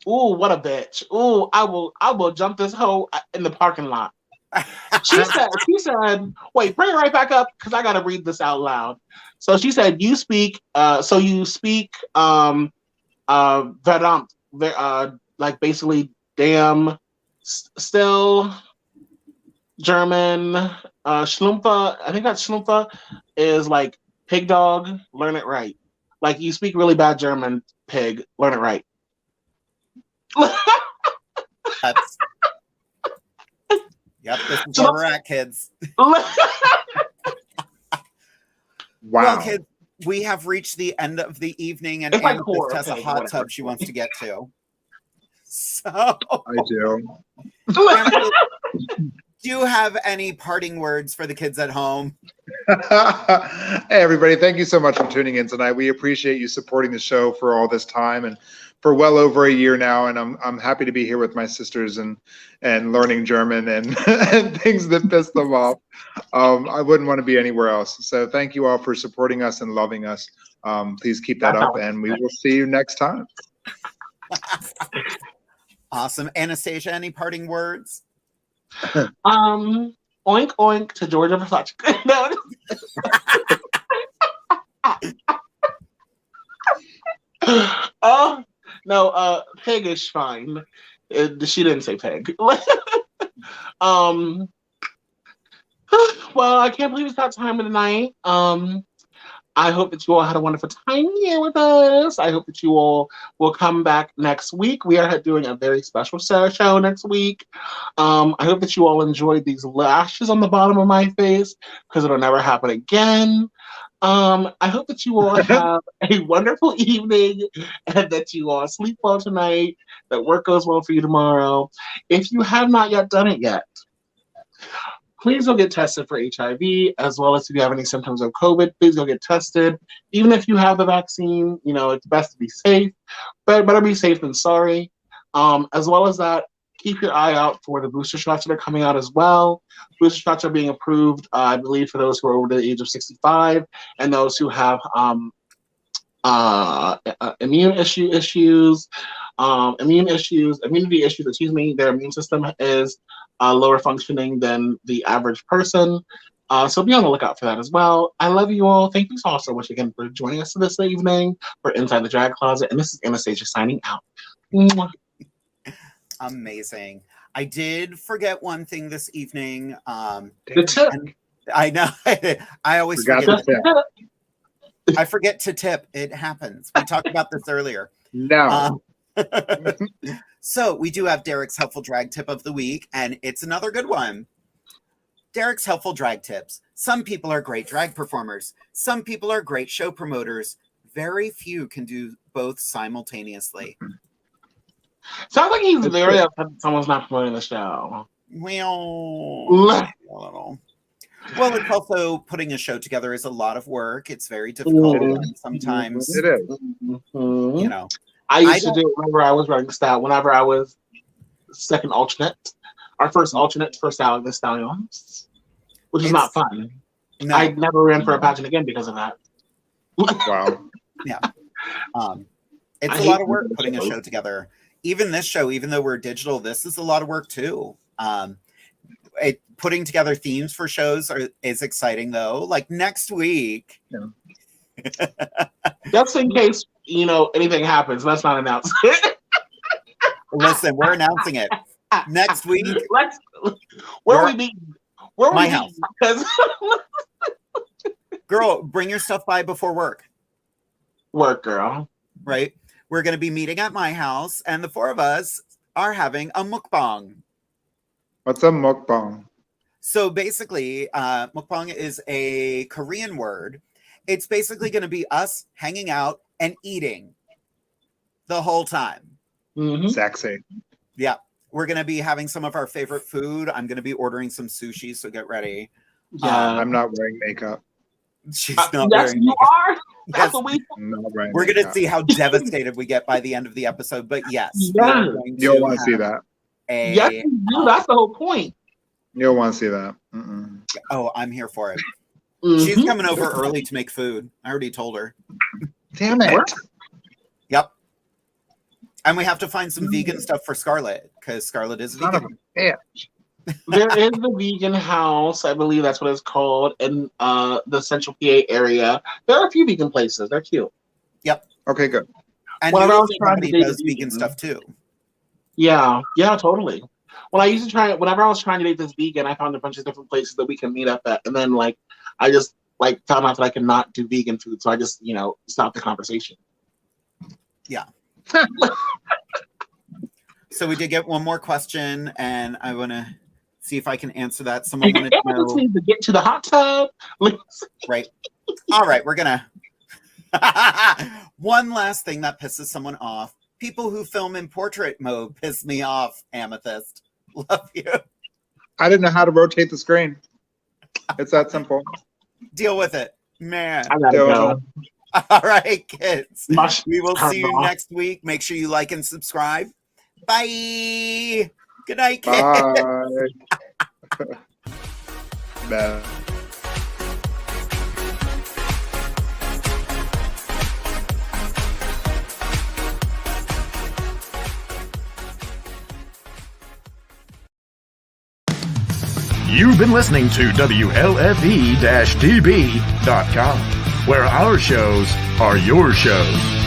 Ooh, what a bitch. Ooh, I will jump this hoe in the parking lot. She said, wait, bring it right back up because I gotta read this out loud. So she said, you speak verdammt, like like basically damn, still, German, Schlumpfa. I think that Schlumpfa is like pig dog. Learn it right. Like you speak really bad German, pig. Learn it right. That's... Yep, this is where we're at, kids. Wow. Well, kids, we have reached the end of the evening, and Amethyst like has a hot tub she wants to get to. So I do. Amethyst, do you have any parting words for the kids at home? Hey, everybody. Thank you so much for tuning in tonight. We appreciate you supporting the show for all this time and for well over a year now. And I'm happy to be here with my sisters and learning German and, and things that piss them off. I wouldn't want to be anywhere else. So thank you all for supporting us and loving us. Please keep that up, and we will see you next time. Awesome. Anastasia, any parting words? Oink oink to Georgia Versace. No. Peg is fine. She didn't say peg. Well, I can't believe it's that time of the night. I hope that you all had a wonderful time here with us. I hope that you all will come back next week. We are doing a very special show next week. I hope that you all enjoyed these lashes on the bottom of my face, because it'll never happen again. I hope that you all have a wonderful evening and that you all sleep well tonight, that work goes well for you tomorrow. If you have not yet done it yet, please go get tested for HIV, as well as if you have any symptoms of COVID, please go get tested. Even if you have the vaccine, you know, it's best to be safe, but better be safe than sorry. As well as that, keep your eye out for the booster shots that are coming out as well. Booster shots are being approved, I believe, for those who are over the age of 65 and those who have immunity issues, excuse me. Their immune system is lower functioning than the average person. So be on the lookout for that as well. I love you all. Thank you all so much again for joining us this evening for Inside the Drag Closet. And this is Anastasia signing out. Mwah. Amazing. I did forget one thing this evening. The tip. I know. I always forget. I forget to tip. It happens. We talked about this earlier. No. So we do have Derek's Helpful Drag Tip of the Week, and it's another good one. Derek's Helpful Drag Tips. Some people are great drag performers. Some people are great show promoters. Very few can do both simultaneously. Sounds like he's very upset that someone's not promoting the show. Well, it's also putting a show together is a lot of work. It's very difficult, and sometimes it is. You know, I used to do it whenever I was running style. Whenever I was second alternate, our first alternate for Styling the Stallions, which is not fun. No. I never ran for a pageant again because of that. Wow. Yeah. It's a lot of work putting a show together. Even this show, even though we're digital, this is a lot of work too. Putting together themes for shows is exciting though. Like next week. Yeah. Just in case, you know, anything happens, let's not announce it. Listen, we're announcing it. Next week. Where are we meeting? Where are my we house. Because girl, bring your stuff by before work. Work, girl. Right? We're going to be meeting at my house, and the four of us are having a mukbang. What's a mukbang? So basically, mukbang is a Korean word. It's basically going to be us hanging out and eating the whole time. Mm-hmm. Sexy. Yeah. We're going to be having some of our favorite food. I'm going to be ordering some sushi, so get ready. Yeah. I'm not wearing makeup. She's not yes, wearing you makeup. are. That's what We're going to see how devastated we get by the end of the episode. But yes. You'll want to see that. Yes, you do. That's the whole point. You'll want to see that. Mm-mm. Oh, I'm here for it. Mm-hmm. She's coming over early to make food. I already told her. Damn it. Yep. And we have to find some vegan stuff for Scarlet, because Scarlet is vegan. Yeah. There is the vegan house, I believe that's what it's called, in the Central PA area. There are a few vegan places. They're cute. Yep. Okay, good. And somebody does vegan stuff too. Yeah, totally. When I used to try, whenever I was trying to date this vegan, I found a bunch of different places that we can meet up at, and then like I just like found out that I could not do vegan food, so I just stopped the conversation. Yeah. So we did get one more question, and I want to see if I can answer that. Someone wanted to know. To get to the hot tub. Right. All right, we're gonna. One last thing that pisses someone off. People who film in portrait mode piss me off, Amethyst. Love you. I didn't know how to rotate the screen. It's that simple. Deal with it, man. I gotta go. All right, kids. We will see you next week. Make sure you like and subscribe. Bye. Good night, kids. Bye. You've been listening to WLFE-DB.com, where our shows are your shows.